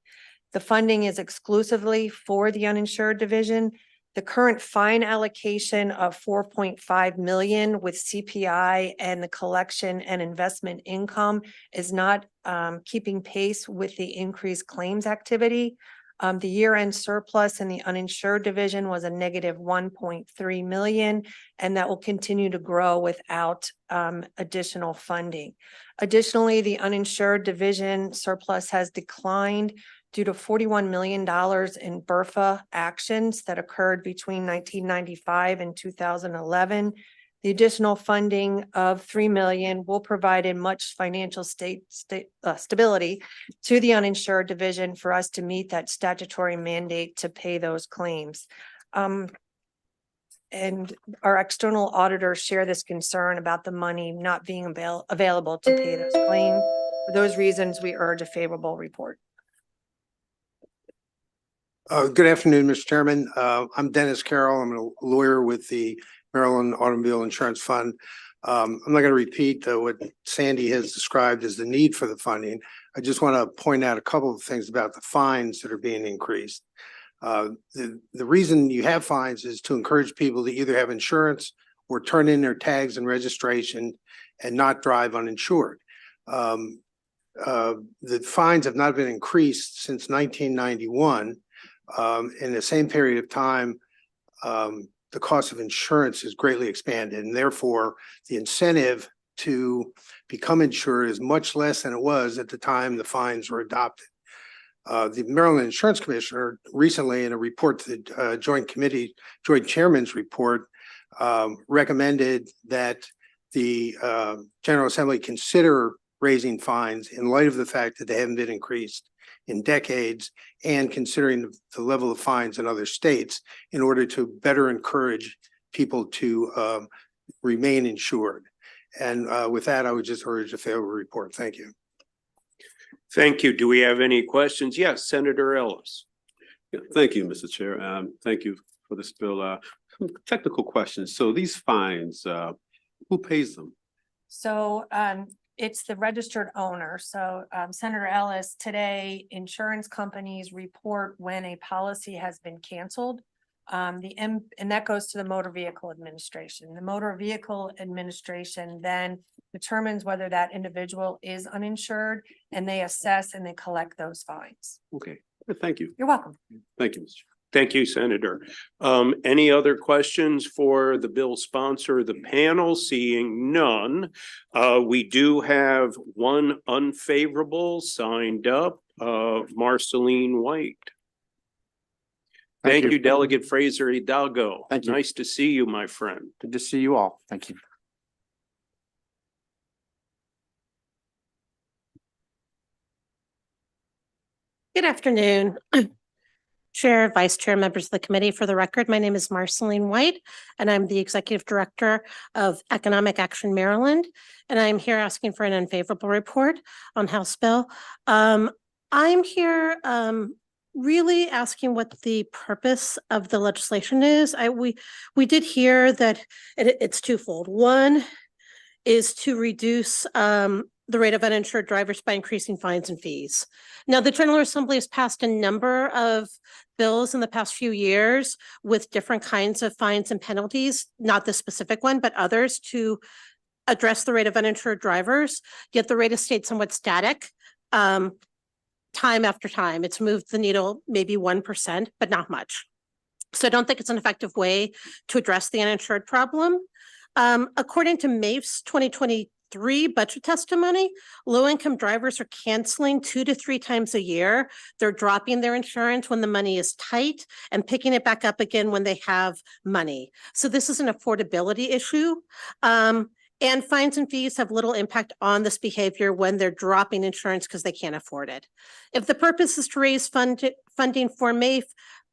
The funding is exclusively for the uninsured division. The current fine allocation of 4.5 million with CPI and the collection and investment income is not keeping pace with the increased claims activity. The year-end surplus in the uninsured division was a negative 1.3 million, and that will continue to grow without additional funding. Additionally, the uninsured division surplus has declined due to $41 million in BRFA actions that occurred between 1995 and 2011. The additional funding of 3 million will provide a much financial stability to the uninsured division for us to meet that statutory mandate to pay those claims. And our external auditors share this concern about the money not being available to pay those claims. For those reasons, we urge a favorable report. Good afternoon, Mr. Chairman. I'm Dennis Carroll. I'm a lawyer with the Maryland Automobile Insurance Fund. I'm not going to repeat what Sandy has described as the need for the funding. I just want to point out a couple of things about the fines that are being increased. The reason you have fines is to encourage people to either have insurance or turn in their tags and registration and not drive uninsured. The fines have not been increased since 1991. In the same period of time, the cost of insurance has greatly expanded, and therefore the incentive to become insured is much less than it was at the time the fines were adopted. The Maryland Insurance Commissioner recently, in a report to the Joint Chairman's report, recommended that the General Assembly consider raising fines in light of the fact that they haven't been increased in decades, and considering the level of fines in other states in order to better encourage people to remain insured. And with that, I would just urge a favorable report. Thank you. Thank you. Do we have any questions? Yes, Senator Ellis. Yeah, thank you, Mr. Chair. Thank you for this bill. Technical questions. So these fines, who pays them? So it's the registered owner. So Senator Ellis, today, insurance companies report when a policy has been canceled. And that goes to the Motor Vehicle Administration. The Motor Vehicle Administration then determines whether that individual is uninsured, and they assess and they collect those fines. Okay, thank you. You're welcome. Thank you, Mr. Chair. Thank you, Senator. Any other questions for the bill sponsor of the panel? Seeing none, we do have one unfavorable signed up, Marceline White. Thank you, Delegate Fraser Hidalgo. Thank you. Nice to see you, my friend. Good to see you all. Thank you. Good afternoon. Chair, Vice Chair, members of the committee. For the record, my name is Marceline White, and I'm the Executive Director of Economic Action Maryland, and I'm here asking for an unfavorable report on House Bill. I'm here really asking what the purpose of the legislation is. We did hear that it's twofold. One is to reduce the rate of uninsured drivers by increasing fines and fees. Now, the General Assembly has passed a number of bills in the past few years with different kinds of fines and penalties, not this specific one, but others to address the rate of uninsured drivers, yet the rate has stayed somewhat static time after time. It's moved the needle maybe 1%, but not much. So I don't think it's an effective way to address the uninsured problem. According to MAIF's 2023 budget testimony, low-income drivers are canceling 2 to 3 times a year. They're dropping their insurance when the money is tight and picking it back up again when they have money. So this is an affordability issue. And fines and fees have little impact on this behavior when they're dropping insurance because they can't afford it. If the purpose is to raise funding for MAIF,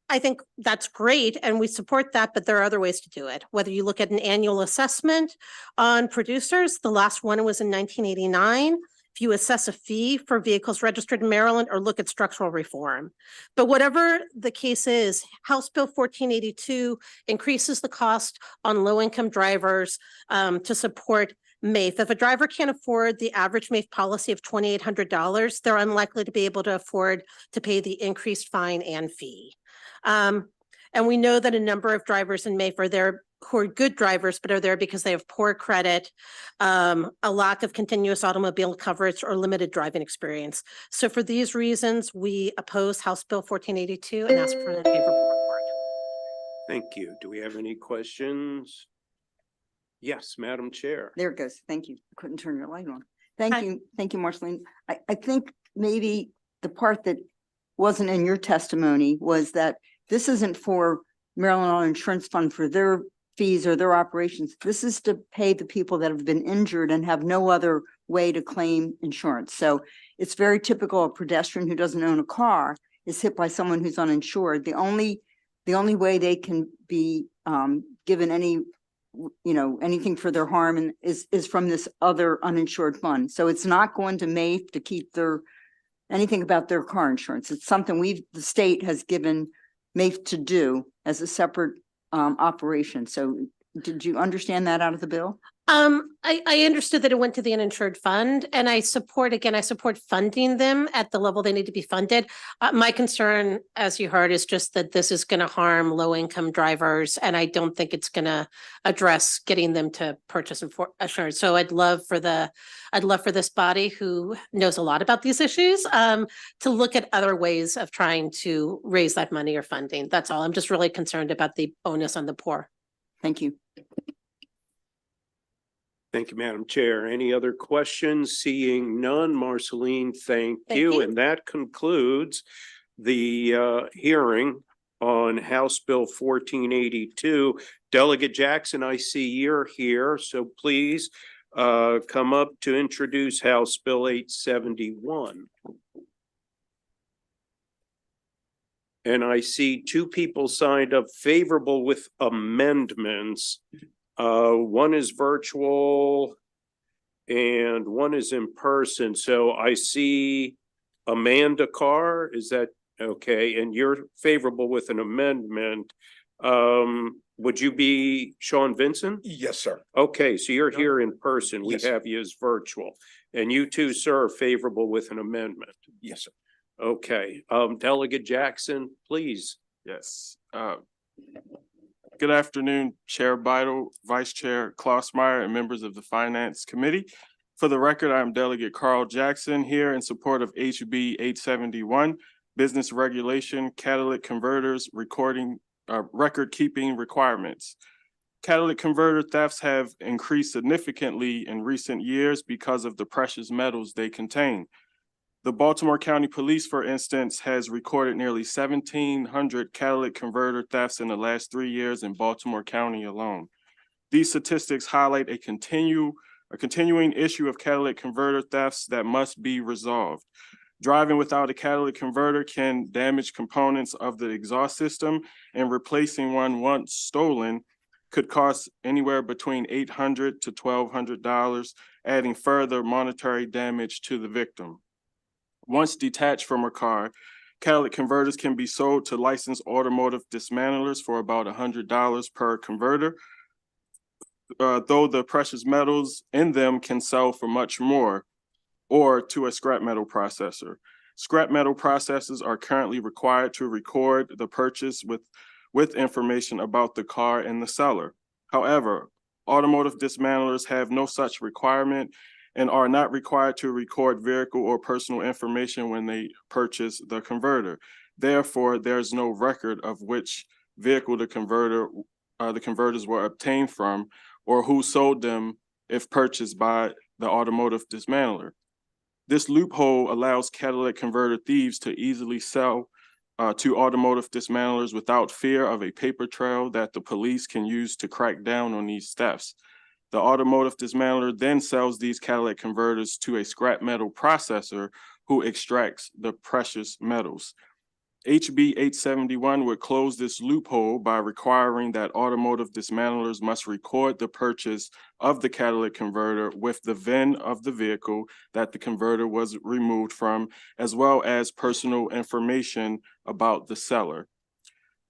I think that's great and we support that, but there are other ways to do it. Whether you look at an annual assessment on producers, the last one was in 1989. If you assess a fee for vehicles registered in Maryland or look at structural reform. But whatever the case is, House Bill 1482 increases the cost on low-income drivers to support MAIF. If a driver can't afford the average MAIF policy of $2,800, they're unlikely to be able to afford to pay the increased fine and fee. And we know that a number of drivers in MAIF are there who are good drivers, but are there because they have poor credit, a lack of continuous automobile coverage or limited driving experience. So for these reasons, we oppose House Bill 1482 and ask for an unfavorable report. Thank you. Do we have any questions? Yes, Madam Chair. There it goes. Thank you. Couldn't turn your light on. Hi. Thank you, Marceline. I think maybe the part that wasn't in your testimony was that this isn't for Maryland Auto Insurance Fund for their fees or their operations. This is to pay the people that have been injured and have no other way to claim insurance. So it's very typical a pedestrian who doesn't own a car is hit by someone who's uninsured. The only way they can be given any, anything for their harm and is from this other uninsured fund. So it's not going to MAIF to keep anything about their car insurance. It's something the state has given MAIF to do as a separate operation. So did you understand that out of the bill? I understood that it went to the uninsured fund and I support funding them at the level they need to be funded. My concern, as you heard, is just that this is going to harm low income drivers. And I don't think it's going to address getting them to purchase insurance. So I'd love for this body who knows a lot about these issues to look at other ways of trying to raise that money or funding. That's all. I'm just really concerned about the onus on the poor. Thank you. Thank you, Madam Chair. Any other questions? Seeing none, Marceline, thank you. And that concludes the hearing on House Bill 1482. Delegate Jackson, I see you're here, so please come up to introduce House Bill 871. And I see two people signed up favorable with amendments. One is virtual and one is in person. So I see Amanda Carr. Is that okay? And you're favorable with an amendment. Would you be Sean Vincent? Yes, sir. Okay, so you're here in person. We have you as virtual. And you too, sir, are favorable with an amendment. Yes, sir. Okay, Delegate Jackson, please. Yes. Good afternoon, Chair Bidle, Vice Chair Klausmeyer, and members of the Finance Committee. For the record, I am Delegate Carl Jackson here in support of HB 871, Business Regulation, Catalytic Converters, Record-Keeping Requirements. Catalytic converter thefts have increased significantly in recent years because of the precious metals they contain. The Baltimore County Police, for instance, has recorded nearly 1,700 catalytic converter thefts in the last 3 years in Baltimore County alone. These statistics highlight a continuing issue of catalytic converter thefts that must be resolved. Driving without a catalytic converter can damage components of the exhaust system, and replacing one once stolen could cost anywhere between $800 to $1,200, adding further monetary damage to the victim. Once detached from a car, catalytic converters can be sold to licensed automotive dismantlers for about $100 per converter, though the precious metals in them can sell for much more, or to a scrap metal processor. Scrap metal processors are currently required to record the purchase with information about the car and the seller. However, automotive dismantlers have no such requirement and are not required to record vehicle or personal information when they purchase the converter. Therefore, there's no record of which vehicle the converters were obtained from or who sold them if purchased by the automotive dismantler. This loophole allows catalytic converter thieves to easily sell to automotive dismantlers without fear of a paper trail that the police can use to crack down on these thefts. The automotive dismantler then sells these catalytic converters to a scrap metal processor who extracts the precious metals. HB 871 would close this loophole by requiring that automotive dismantlers must record the purchase of the catalytic converter with the VIN of the vehicle that the converter was removed from, as well as personal information about the seller.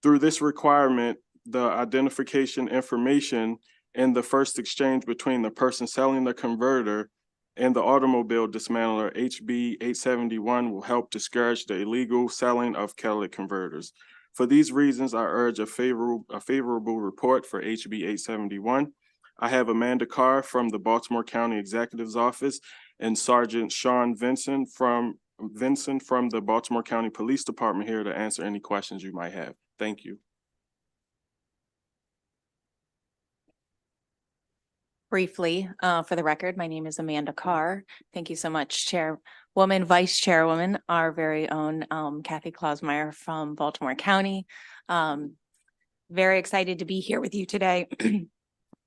Through this requirement, the identification information in the first exchange between the person selling the converter and the automobile dismantler, HB 871, will help discourage the illegal selling of catalytic converters. For these reasons, I urge a favorable report for HB 871. I have Amanda Carr from the Baltimore County Executive's Office and Sergeant Sean Vincent from the Baltimore County Police Department here to answer any questions you might have. Thank you. Briefly, for the record, my name is Amanda Carr. Thank you so much, Chairwoman, Vice Chairwoman, our very own Kathy Klausmeyer from Baltimore County. Very excited to be here with you today.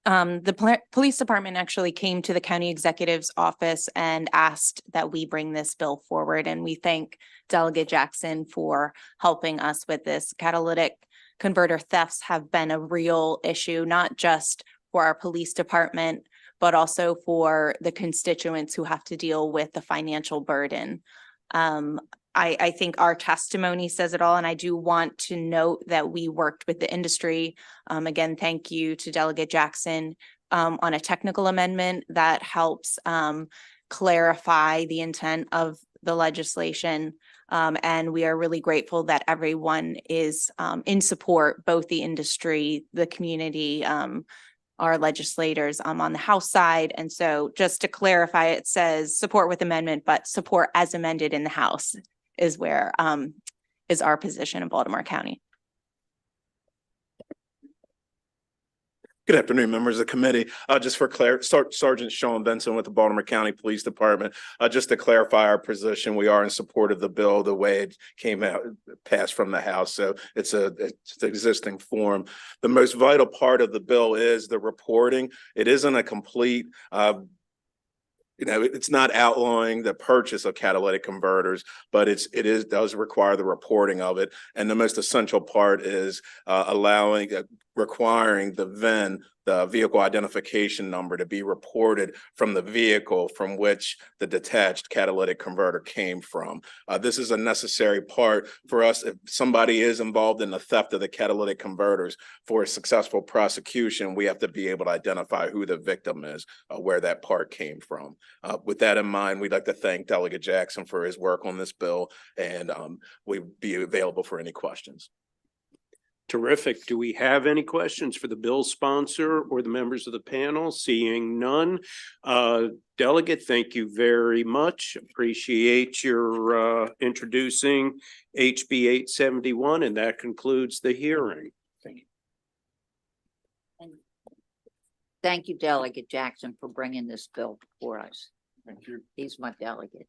The police department actually came to the county executive's office and asked that we bring this bill forward, and we thank Delegate Jackson for helping us with this. Catalytic converter thefts have been a real issue, not just for our police department, but also for the constituents who have to deal with the financial burden. I think our testimony says it all, and I do want to note that we worked with the industry. Again, thank you to Delegate Jackson on a technical amendment that helps clarify the intent of the legislation. And we are really grateful that everyone is in support, both the industry, the community, our legislators on the House side. And so just to clarify, it says support with amendment, but support as amended in the House is where is our position in Baltimore County. Good afternoon, members of the committee. Just for clarity, Sergeant Sean Benson with the Baltimore County Police Department. Just to clarify our position, we are in support of the bill the way it came out, passed from the House. So it's the existing form. The most vital part of the bill is the reporting. It isn't a complete it's not outlawing the purchase of catalytic converters, but it does require the reporting of it. And the most essential part is requiring the VIN, the vehicle identification number, to be reported from the vehicle from which the detached catalytic converter came from. This is a necessary part for us. If somebody is involved in the theft of the catalytic converters, for a successful prosecution, we have to be able to identify who the victim is, where that part came from. With that in mind, we'd like to thank Delegate Jackson for his work on this bill, and we'd be available for any questions. Terrific. Do we have any questions for the bill sponsor or the members of the panel? Seeing none. Delegate, thank you very much. Appreciate your introducing HB 871, and that concludes the hearing. Thank you. Thank you, Delegate Jackson, for bringing this bill before us. Thank you. He's my delegate.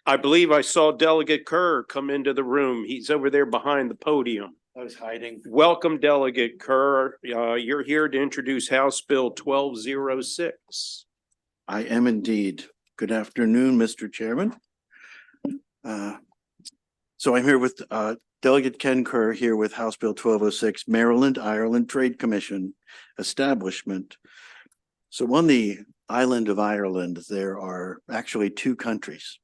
I believe I saw Delegate Kerr come into the room. He's over there behind the podium. I was hiding. Welcome, Delegate Kerr. You're here to introduce House Bill 1206. I am indeed. Good afternoon, Mr. Chairman. So I'm here with Delegate Ken Kerr here with House Bill 1206, Maryland-Ireland Trade Commission establishment. So on the island of Ireland, there are actually two countries,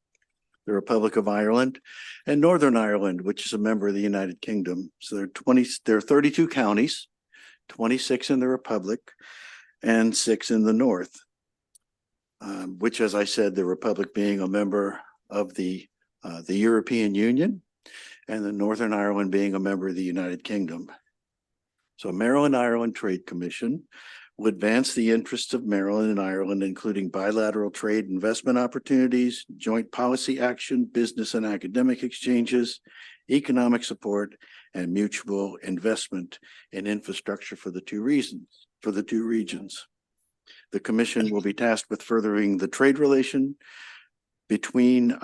the Republic of Ireland and Northern Ireland, which is a member of the United Kingdom. So there are 32 counties, 26 in the Republic and 6 in the North, which, as I said, the Republic being a member of the European Union and the Northern Ireland being a member of the United Kingdom. So Maryland-Ireland Trade Commission will advance the interests of Maryland and Ireland, including bilateral trade investment opportunities, joint policy action, business and academic exchanges, economic support, and mutual investment in infrastructure for the two regions. The commission will be tasked with furthering the trade relation between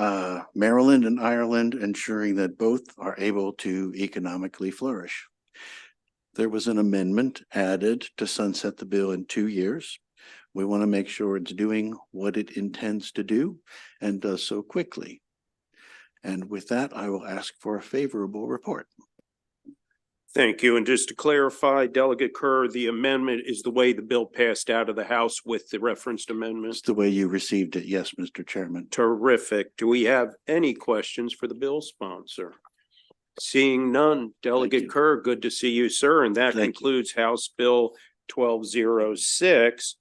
Maryland and Ireland, ensuring that both are able to economically flourish. There was an amendment added to sunset the bill in 2 years. We want to make sure it's doing what it intends to do and does so quickly. And with that, I will ask for a favorable report. Thank you. And just to clarify, Delegate Kerr, the amendment is the way the bill passed out of the House with the referenced amendments. It's the way you received it. Yes, Mr. Chairman. Terrific. Do we have any questions for the bill sponsor? Seeing none, Delegate Kerr, good to see you, sir. And that concludes House Bill 1206.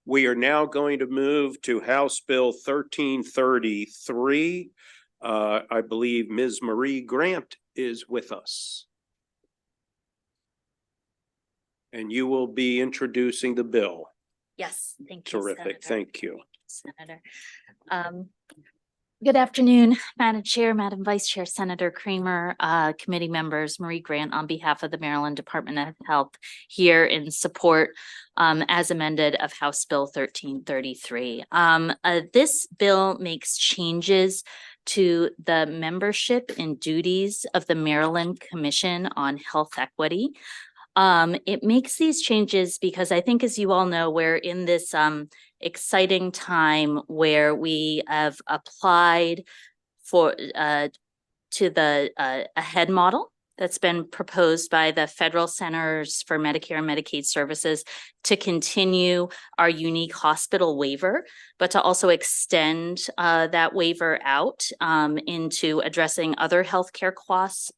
We are now going to move to House Bill 1333. I believe Ms. Marie Grant is with us. And you will be introducing the bill. Yes, thank you. Terrific, Senator. thank you. Senator. Good afternoon, Madam Chair, Madam Vice Chair, Senator Kramer, committee members, Marie Grant on behalf of the Maryland Department of Health here in support as amended of House Bill 1333. This bill makes changes to the membership and duties of the Maryland Commission on Health Equity. It makes these changes because I think, as you all know, we're in this exciting time where we have applied for to the AHEAD model that's been proposed by the Federal Centers for Medicare and Medicaid Services to continue our unique hospital waiver, but to also extend that waiver out into addressing other healthcare costs,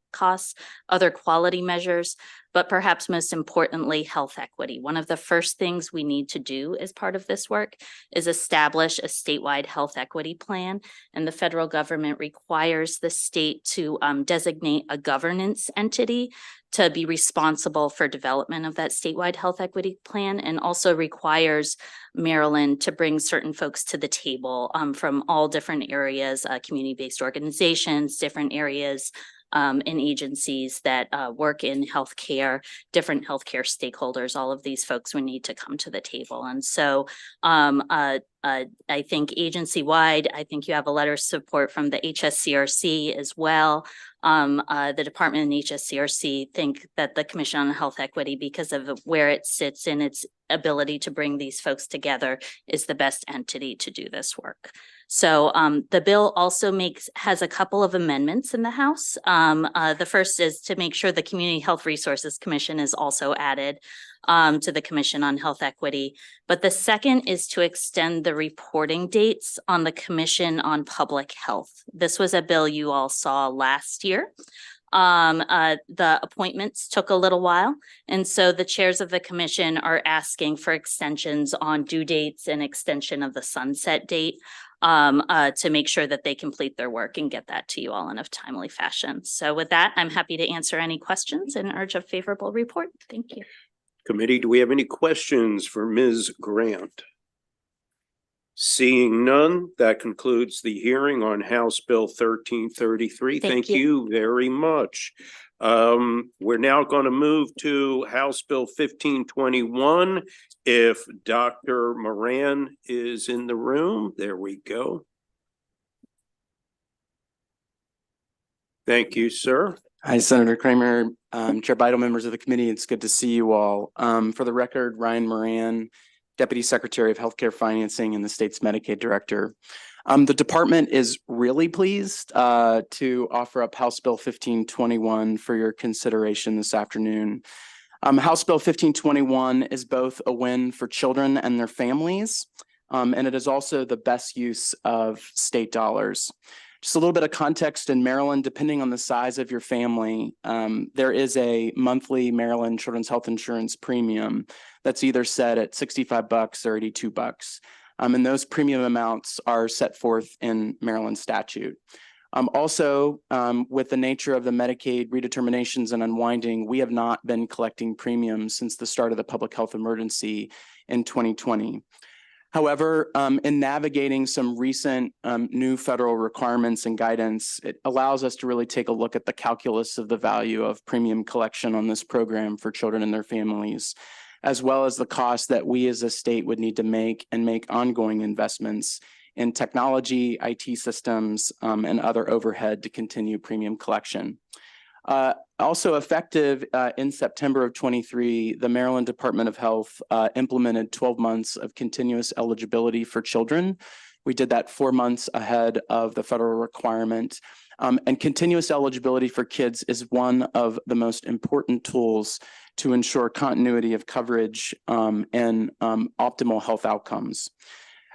other quality measures, but perhaps most importantly, health equity. One of the first things we need to do as part of this work is establish a statewide health equity plan. And the federal government requires the state to designate a governance entity to be responsible for development of that statewide health equity plan, and also requires Maryland to bring certain folks to the table from all different areas, community-based organizations, different areas, and agencies that work in healthcare, different healthcare stakeholders. All of these folks would need to come to the table. And so I think agency-wide, I think you have a letter of support from the HSCRC as well. The department and HSCRC think that the Commission on Health Equity, because of where it sits in its ability to bring these folks together, is the best entity to do this work. So the bill also has a couple of amendments in the House. The first is to make sure the Community Health Resources Commission is also added to the Commission on Health Equity. But the second is to extend the reporting dates on the Commission on Public Health. This was a bill you all saw last year. The appointments took a little while, and so the chairs of the commission are asking for extensions on due dates and extension of the sunset date to make sure that they complete their work and get that to you all in a timely fashion. So with that, I'm happy to answer any questions and urge a favorable report. Thank you. Committee, do we have any questions for Ms. Grant? Seeing none, that concludes the hearing on House Bill 1333. Thank you very much. We're now going to move to House Bill 1521. If Dr. Moran is in the room, there we go. Thank you, sir. Hi, Senator Kramer, Chair Bidel, members of the committee. It's good to see you all. For the record, Ryan Moran, Deputy Secretary of Healthcare Financing and the state's Medicaid Director. The department is really pleased to offer up House Bill 1521 for your consideration this afternoon. House Bill 1521 is both a win for children and their families, and it is also the best use of state dollars. Just a little bit of context in Maryland, depending on the size of your family, there is a monthly Maryland Children's Health Insurance premium that's either set at $65 or $82. And those premium amounts are set forth in Maryland statute. Also, with the nature of the Medicaid redeterminations and unwinding, we have not been collecting premiums since the start of the public health emergency in 2020. However, in navigating some recent new federal requirements and guidance, it allows us to really take a look at the calculus of the value of premium collection on this program for children and their families, as well as the cost that we as a state would need to make ongoing investments in technology, IT systems, and other overhead to continue premium collection. Also effective in September of 23, the Maryland Department of Health implemented 12 months of continuous eligibility for children We did that 4 months ahead of the federal requirement. And continuous eligibility for kids is one of the most important tools to ensure continuity of coverage and optimal health outcomes.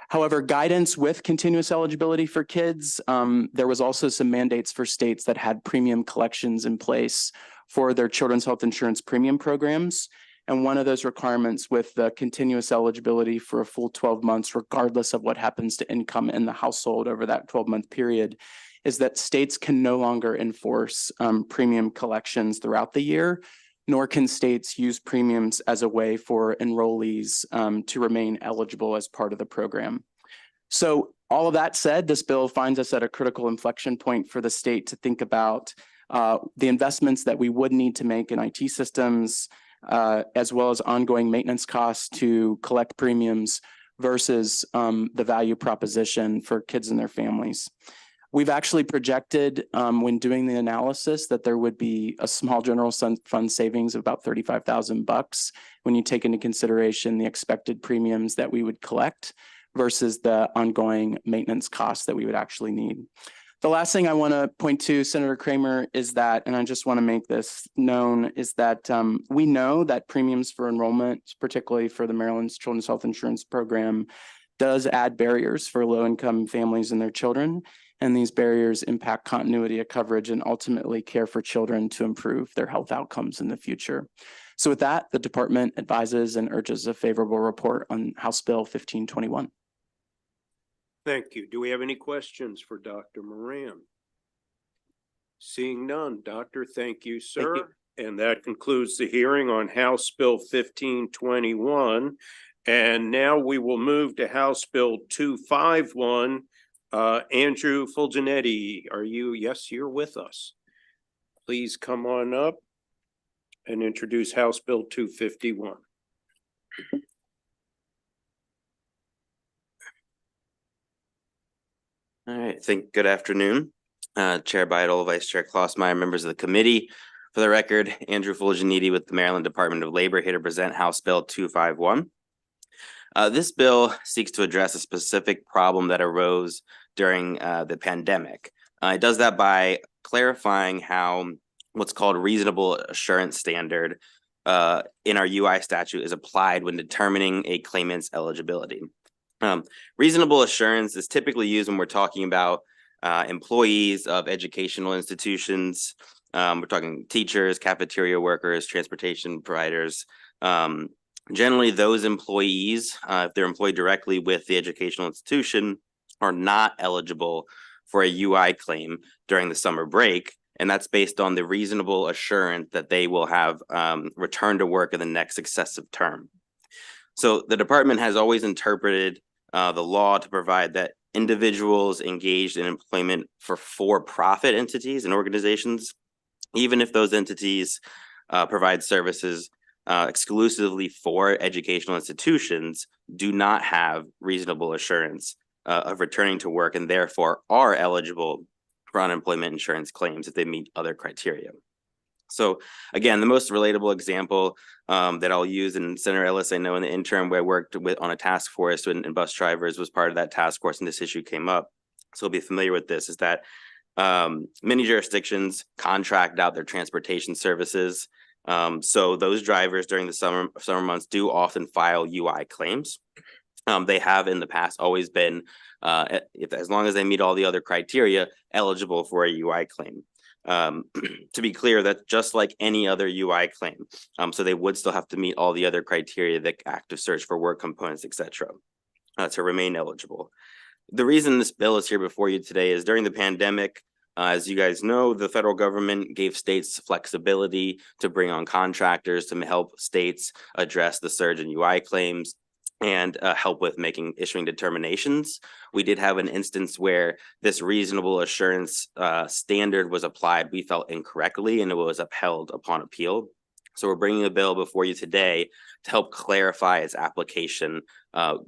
However, guidance with continuous eligibility for kids, there was also some mandates for states that had premium collections in place for their children's health insurance premium programs. And one of those requirements with the continuous eligibility for a full 12 months, regardless of what happens to income in the household over that 12-month period, is that states can no longer enforce premium collections throughout the year, nor can states use premiums as a way for enrollees to remain eligible as part of the program. So all of that said, this bill finds us at a critical inflection point for the state to think about the investments that we would need to make in IT systems, as well as ongoing maintenance costs to collect premiums versus the value proposition for kids and their families. We've actually projected when doing the analysis that there would be a small general fund savings of about $35,000 when you take into consideration the expected premiums that we would collect versus the ongoing maintenance costs that we would actually need. The last thing I want to point to, Senator Kramer, is that, and I just want to make this known, is that we know that premiums for enrollment, particularly for the Maryland's Children's Health Insurance Program, does add barriers for low-income families and their children. And these barriers impact continuity of coverage and ultimately care for children to improve their health outcomes in the future. So with that, the department advises and urges a favorable report on House Bill 1521. Thank you. Do we have any questions for Dr. Moran? Seeing none, Doctor, thank you, sir. Thank And that concludes the hearing on House Bill 1521. And now we will move to House Bill 251. Andrew Fulgenetti, are you? Yes, you're with us. Please come on up and introduce House Bill 251. All right, good afternoon, Chair Bidle, Vice Chair Klausmeier, members of the committee. For the record, Andrew Fulgenetti with the Maryland Department of Labor here to present House Bill 251. This bill seeks to address a specific problem that arose during the pandemic. It does that by clarifying how what's called reasonable assurance standard in our UI statute is applied when determining a claimant's eligibility. Reasonable assurance is typically used when we're talking about employees of educational institutions. We're talking teachers, cafeteria workers, transportation providers. Generally, those employees, if they're employed directly with the educational institution, are not eligible for a UI claim during the summer break. And that's based on the reasonable assurance that they will have returned to work in the next successive term. So the department has always interpreted the law to provide that individuals engaged in employment for-profit entities and organizations, even if those entities provide services exclusively for educational institutions, do not have reasonable assurance of returning to work and therefore are eligible for unemployment insurance claims if they meet other criteria. So again, the most relatable example that I'll use, and Senator Ellis, I know in the interim where I worked on a task force and bus drivers was part of that task force and this issue came up. So I'll be familiar with this, is that many jurisdictions contract out their transportation services. So those drivers during the summer months do often file UI claims. They have in the past always been, as long as they meet all the other criteria, eligible for a UI claim. To be clear, that's just like any other UI claim. So they would still have to meet all the other criteria, the active search for work components, etc., to remain eligible. The reason this bill is here before you today is during the pandemic, as you guys know, the federal government gave states flexibility to bring on contractors to help states address the surge in UI claims and help with issuing determinations. We did have an instance where this reasonable assurance standard was applied, we felt incorrectly, and it was upheld upon appeal. So we're bringing a bill before you today to help clarify its application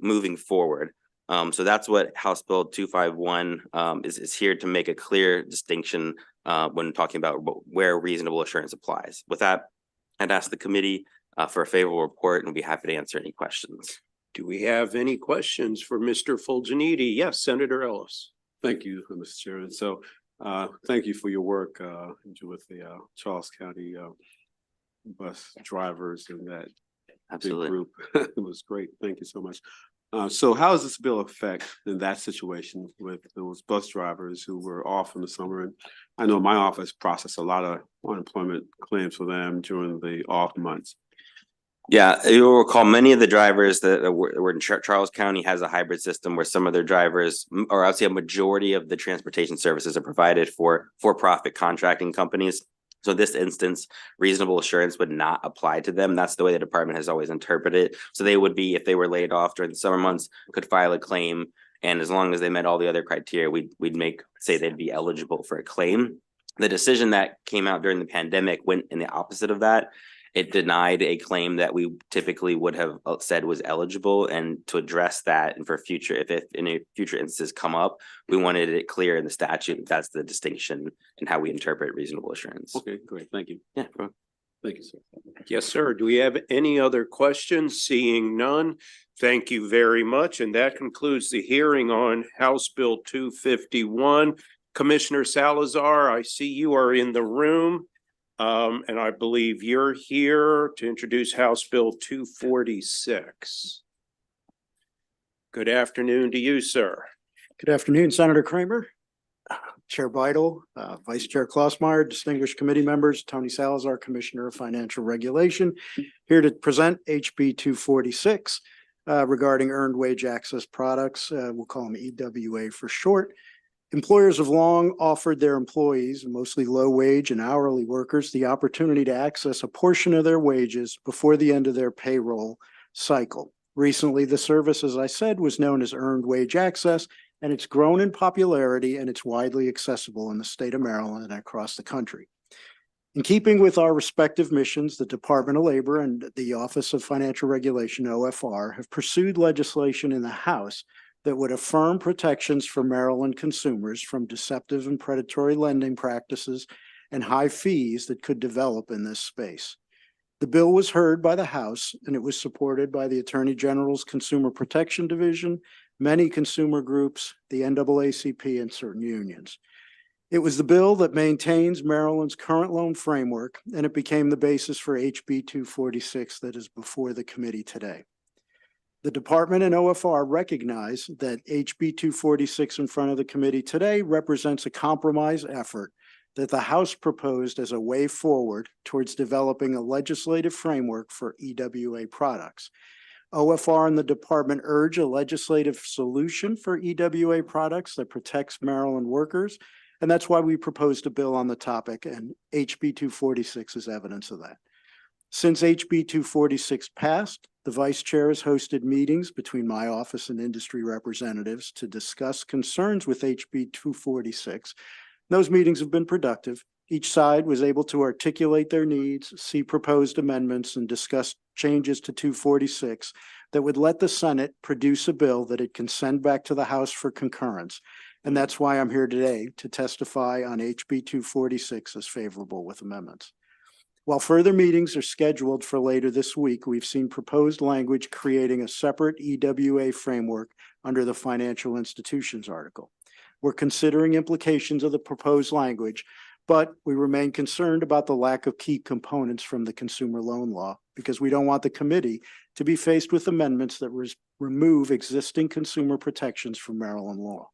moving forward. So that's what House Bill 251 is here to make a clear distinction when talking about where reasonable assurance applies. With that, I'd ask the committee for a favorable report and be happy to answer any questions. Do we have any questions for Mr. Fulgeniti? Yes, Senator Ellis. Thank you, Mr. Chairman. So, thank you for your work, with the, Charles County, bus drivers and that big Absolutely. group. It was great. Thank you so much. So how does this bill affect in that situation with those bus drivers who were off in the summer? And I know my office processed a lot of unemployment claims for them during the off months. Yeah, you'll recall many of the drivers that were in Charles County has a hybrid system where some of their drivers, or I'll say a majority of the transportation services are provided for-profit contracting companies. So in this instance, reasonable assurance would not apply to them. That's the way the department has always interpreted it. So they would be, if they were laid off during the summer months, could file a claim. And as long as they met all the other criteria, we'd say they'd be eligible for a claim. The decision that came out during the pandemic went in the opposite of that. It denied a claim that we typically would have said was eligible, and to address that and for future, if any future instances come up, we wanted it clear in the statute. That's the distinction in how we interpret reasonable assurance. Okay, great. Thank you. Yeah. Thank you, sir. Yes, sir. Do we have any other questions? Seeing none, thank you very much. And that concludes the hearing on House Bill 251. Commissioner Salazar, I see you are in the room. And I believe you're here to introduce House Bill 246. Good afternoon to you, sir. Good afternoon, Senator Kramer, Chair Beidle, Vice Chair Klausmeyer, distinguished committee members, Tony Salazar, Commissioner of Financial Regulation, here to present HB 246 regarding earned wage access products. We'll call them EWA for short. Employers have long offered their employees, mostly low-wage and hourly workers, the opportunity to access a portion of their wages before the end of their payroll cycle. Recently, the service, as I said, was known as Earned Wage Access, and it's grown in popularity and it's widely accessible in the state of Maryland and across the country. In keeping with our respective missions, the Department of Labor and the Office of Financial Regulation, OFR, have pursued legislation in the House that would affirm protections for Maryland consumers from deceptive and predatory lending practices and high fees that could develop in this space. The bill was heard by the House, and it was supported by the Attorney General's Consumer Protection Division, many consumer groups, the NAACP, and certain unions. It was the bill that maintains Maryland's current loan framework, and it became the basis for HB 246 that is before the committee today. The department and OFR recognize that HB 246 in front of the committee today represents a compromise effort that the House proposed as a way forward towards developing a legislative framework for EWA products. OFR and the department urge a legislative solution for EWA products that protects Maryland workers, and that's why we proposed a bill on the topic, and HB 246 is evidence of that. Since HB 246 passed, the vice chair has hosted meetings between my office and industry representatives to discuss concerns with HB 246. Those meetings have been productive. Each side was able to articulate their needs, see proposed amendments, and discuss changes to 246 that would let the Senate produce a bill that it can send back to the House for concurrence. And that's why I'm here today to testify on HB 246 as favorable with amendments. While further meetings are scheduled for later this week, we've seen proposed language creating a separate EWA framework under the Financial Institutions article. We're considering implications of the proposed language, but we remain concerned about the lack of key components from the consumer loan law because we don't want the committee to be faced with amendments that remove existing consumer protections from Maryland law.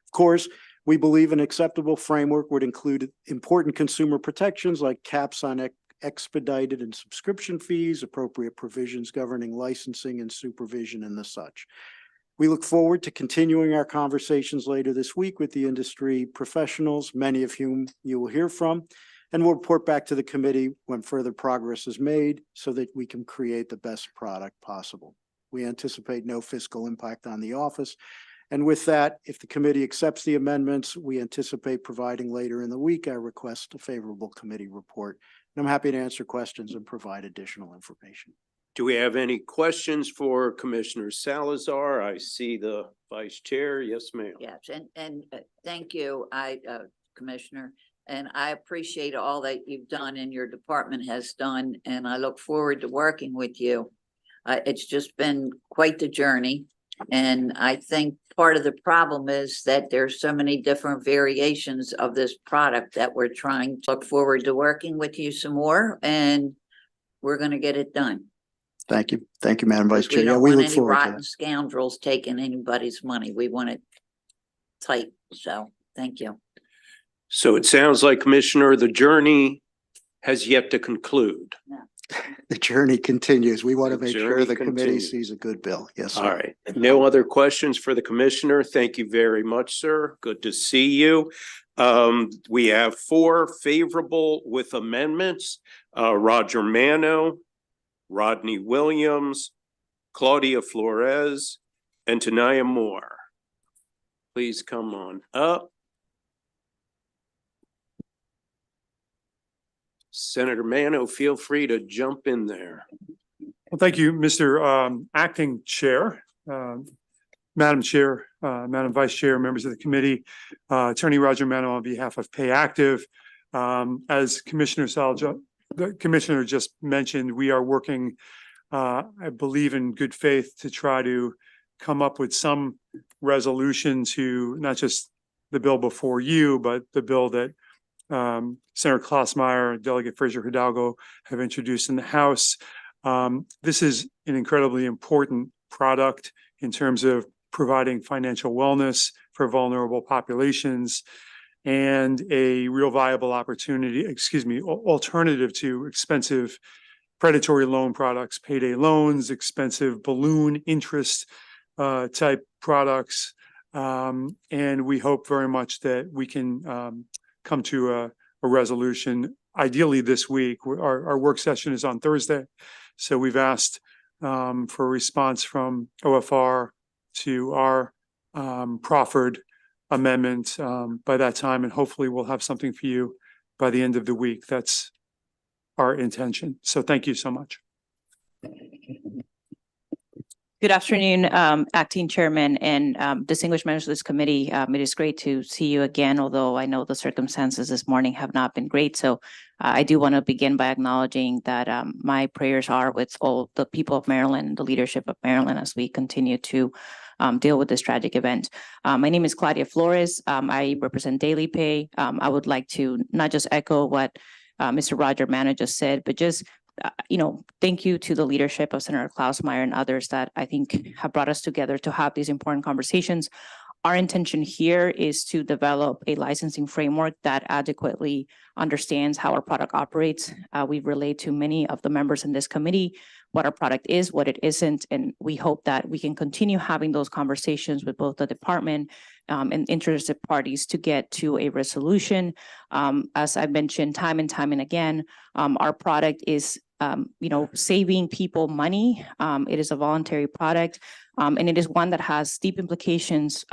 Of course, we believe an acceptable framework would include important consumer protections like caps on expedited and subscription fees, appropriate provisions governing licensing and supervision, and the such. We look forward to continuing our conversations later this week with the industry professionals, many of whom you will hear from, and we'll report back to the committee when further progress is made so that we can create the best product possible. We anticipate no fiscal impact on the office. And with that, if the committee accepts the amendments, we anticipate providing later in the week, I request a favorable committee report. And I'm happy to answer questions and provide additional information. Do we have any questions for Commissioner Salazar? I see the vice chair. Yes, ma'am. Yes, and thank you, Commissioner. And I appreciate all that you've done and your department has done, and I look forward to working with you. It's just been quite the journey. And I think part of the problem is that there's so many different variations of this product that we're trying to look forward to working with you some more, and we're gonna get it done. Thank you. Thank you, Madam Vice We Chair. Yeah, don't we want look any forward to rotten that. scoundrels taking anybody's money. We want it tight. So, thank you. So it sounds like, Commissioner, the journey has yet to conclude. The journey continues. We want to The make sure journey the committee continues. sees a good bill. Yes, All sir. right. No other questions for the Commissioner. Thank you very much, sir. Good to see you. We have 4 favorable with amendments. Roger Mano, Rodney Williams, Claudia Flores, and Tanaya Moore. Please come on up. Senator Mano, feel free to jump in there. Well, thank you, Mr. Acting Chair, Madam Chair, Madam Vice Chair, members of the committee, Attorney Roger Mano on behalf of Pay Active. As Commissioner Salja, the Commissioner just mentioned, we are working, I believe in good faith to try to come up with some resolution to not just the bill before you, but the bill that Senator Klausmeier and Delegate Fraser Hidalgo have introduced in the House. This is an incredibly important product in terms of providing financial wellness for vulnerable populations and a real viable opportunity, alternative to expensive predatory loan products, payday loans, expensive balloon interest type products. And we hope very much that we can come to a resolution, ideally this week. Our work session is on Thursday. So we've asked for a response from OFR to our proffered amendment by that time, and hopefully we'll have something for you by the end of the week. That's our intention. So thank you so much. Good afternoon, Acting Chairman and distinguished members of this committee. It is great to see you again, although I know the circumstances this morning have not been great. So I do want to begin by acknowledging that my prayers are with all the people of Maryland, the leadership of Maryland, as we continue to deal with this tragic event. My name is Claudia Flores. I represent Daily Pay. I would like to not just echo what Mr. Roger Mano just said, but just thank you to the leadership of Senator Klausmeier and others that I think have brought us together to have these important conversations. Our intention here is to develop a licensing framework that adequately understands how our product operates. We've relayed to many of the members in this committee what our product is, what it isn't, and we hope that we can continue having those conversations with both the department and interested parties to get to a resolution. As I mentioned time and time and again, our product is saving people money. It is a voluntary product, and it is one that has deep implications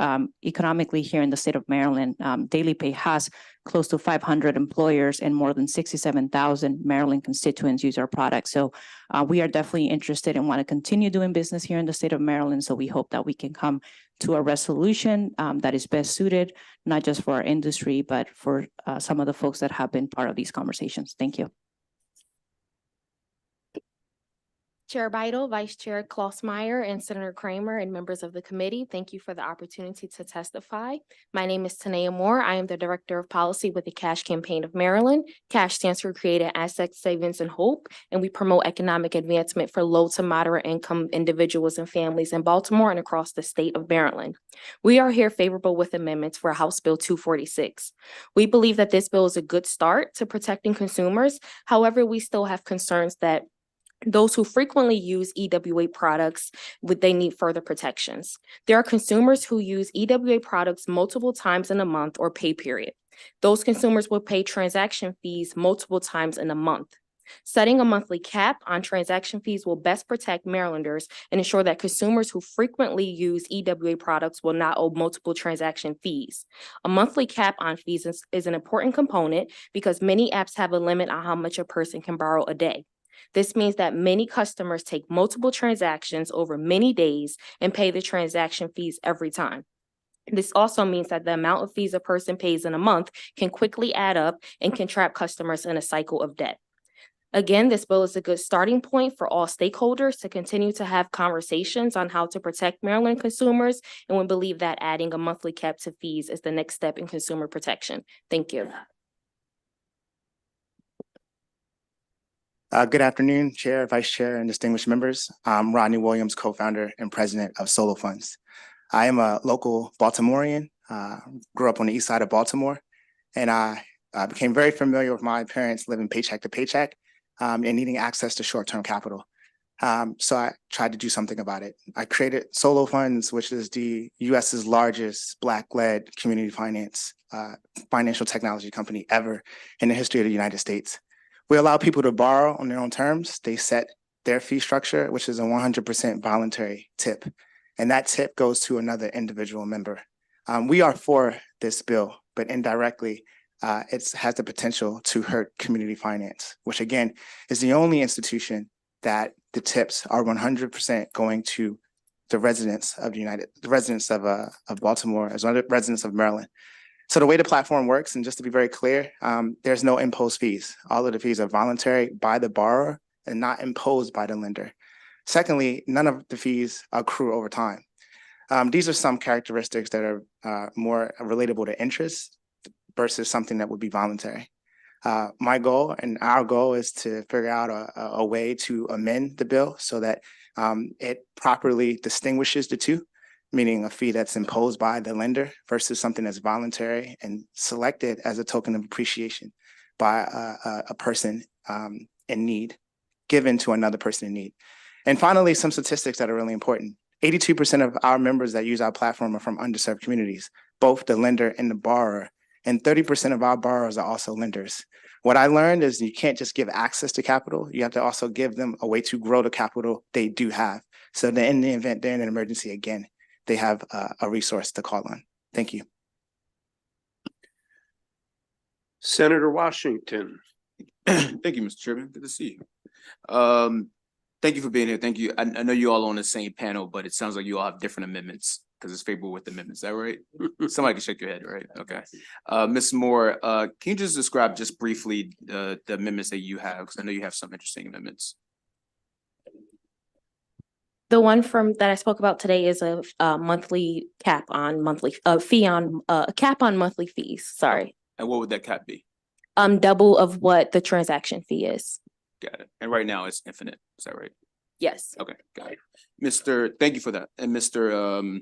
economically here in the state of Maryland. Daily Pay has close to 500 employers and more than 67,000 Maryland constituents use our product. So we are definitely interested and want to continue doing business here in the state of Maryland. So we hope that we can come to a resolution that is best suited, not just for our industry, but for some of the folks that have been part of these conversations. Thank you. Chair Bidel, Vice Chair Klausmeier, and Senator Kramer, and members of the committee, thank you for the opportunity to testify. My name is Tanaya Moore. I am the Director of Policy with the Cash Campaign of Maryland. Cash stands for Creating Assets, Savings, and Hope, and we promote economic advancement for low to moderate income individuals and families in Baltimore and across the state of Maryland. We are here favorable with amendments for House Bill 246. We believe that this bill is a good start to protecting consumers. However, we still have concerns that those who frequently use EWA products, they need further protections. There are consumers who use EWA products multiple times in a month or pay period. Those consumers will pay transaction fees multiple times in a month. Setting a monthly cap on transaction fees will best protect Marylanders and ensure that consumers who frequently use EWA products will not owe multiple transaction fees. A monthly cap on fees is an important component because many apps have a limit on how much a person can borrow a day. This means that many customers take multiple transactions over many days and pay the transaction fees every time. This also means that the amount of fees a person pays in a month can quickly add up and can trap customers in a cycle of debt. Again, this bill is a good starting point for all stakeholders to continue to have conversations on how to protect Maryland consumers, and we believe that adding a monthly cap to fees is the next step in consumer protection. Thank you. Good afternoon, Chair, Vice Chair, and distinguished members. I'm Rodney Williams, co-founder and president of Solo Funds. I am a local Baltimorean, grew up on the east side of Baltimore, and I became very familiar with my parents living paycheck to paycheck and needing access to short-term capital. So I tried to do something about it. I created Solo Funds, which is the US's largest Black-led community finance financial technology company ever in the history of the United States. We allow people to borrow on their own terms. They set their fee structure, which is a 100% voluntary tip. And that tip goes to another individual member. We are for this bill, but indirectly, it has the potential to hurt community finance, which again, is the only institution that the tips are 100% going to the residents of Baltimore, as well as residents of Maryland. So the way the platform works, and just to be very clear, there's no imposed fees. All of the fees are voluntary by the borrower and not imposed by the lender. Secondly, none of the fees accrue over time. These are some characteristics that are more relatable to interest versus something that would be voluntary. My goal and our goal is to figure out a way to amend the bill so that it properly distinguishes the two, meaning a fee that's imposed by the lender versus something that's voluntary and selected as a token of appreciation by a person in need, given to another person in need. And finally, some statistics that are really important. 82% of our members that use our platform are from underserved communities, both the lender and the borrower. And 30% of our borrowers are also lenders. What I learned is you can't just give access to capital. You have to also give them a way to grow the capital they do have. So that in the event they're in an emergency again, they have a resource to call on. Thank you. Senator Washington. Thank you, Mr. Chairman. Good to see you. Thank you for being here. Thank you. I know you all on the same panel, but it sounds like you all have different amendments because it's favorable with amendments. Is that right? Somebody can shake your head, right? Okay. Ms. Moore, can you just describe just briefly the amendments that you have? Because I know you have some interesting amendments. The one that I spoke about today is a monthly cap on monthly cap on monthly fees. Sorry. And what would that cap be? Double of what the transaction fee is. Got it. And right now it's infinite. Is that right? Yes. Okay, got it. Thank you for that. And Mr.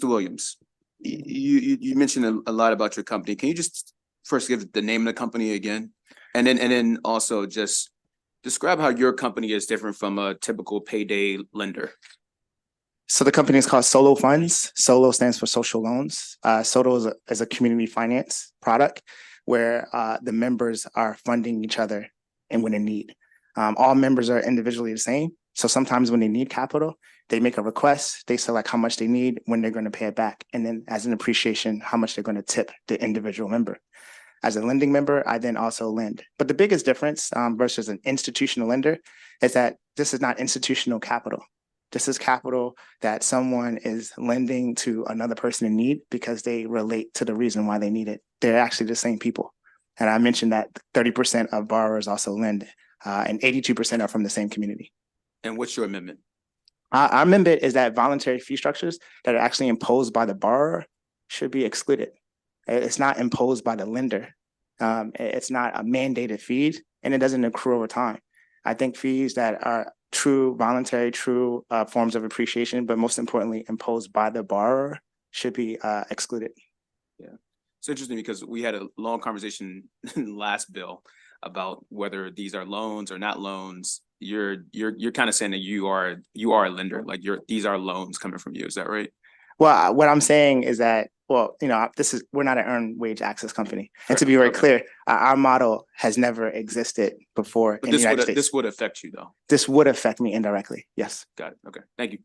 Williams, you mentioned a lot about your company. Can you just first give the name of the company again? And then also just describe how your company is different from a typical payday lender. So the company is called Solo Funds. Solo stands for social loans. Solo is a community finance product where the members are funding each other and when in need. All members are individually the same. So sometimes when they need capital, they make a request, they select how much they need, when they're going to pay it back. And then as an appreciation, how much they're going to tip the individual member. As a lending member, I then also lend. But the biggest difference versus an institutional lender is that this is not institutional capital. This is capital that someone is lending to another person in need because they relate to the reason why they need it. They're actually the same people. And I mentioned that 30% of borrowers also lend and 82% are from the same community. And what's your amendment? Our amendment is that voluntary fee structures that are actually imposed by the borrower should be excluded. It's not imposed by the lender. It's not a mandated fee, and it doesn't accrue over time. I think fees that are true voluntary, true forms of appreciation, but most importantly, imposed by the borrower should be excluded. Yeah, it's interesting because we had a long conversation in the last bill about whether these are loans or not loans. You're kind of saying that you are a lender, like these are loans coming from you. Is that right? Well, what I'm saying is that, well, we're not an earned wage access company. And to be very clear, our model has never existed before in the United States. This would affect you though. This would affect me indirectly. Yes. Got it. Okay. Thank you.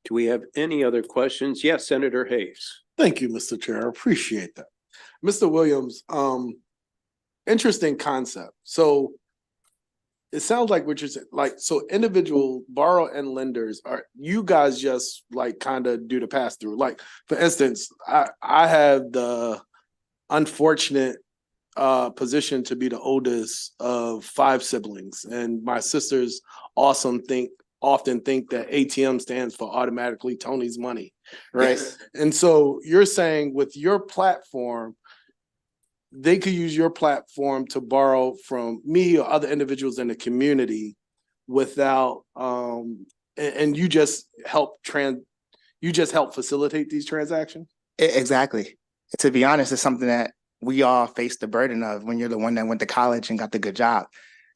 Do we have any other questions? Yes, Senator Hayes. Thank you, Mr. Chair. I appreciate that. Mr. Williams, interesting concept. So it sounds like what you're saying, so individual borrow and lenders you guys just kind of do the pass through. Like, for instance, I have the unfortunate position to be the oldest of 5 siblings, and my sisters often think that ATM stands for automatically Tony's money, right? Yes. And so you're saying with your platform, they could use your platform to borrow from me or other individuals in the community without and you just help facilitate these transactions? Exactly. To be honest, it's something that we all face the burden of when you're the one that went to college and got the good job.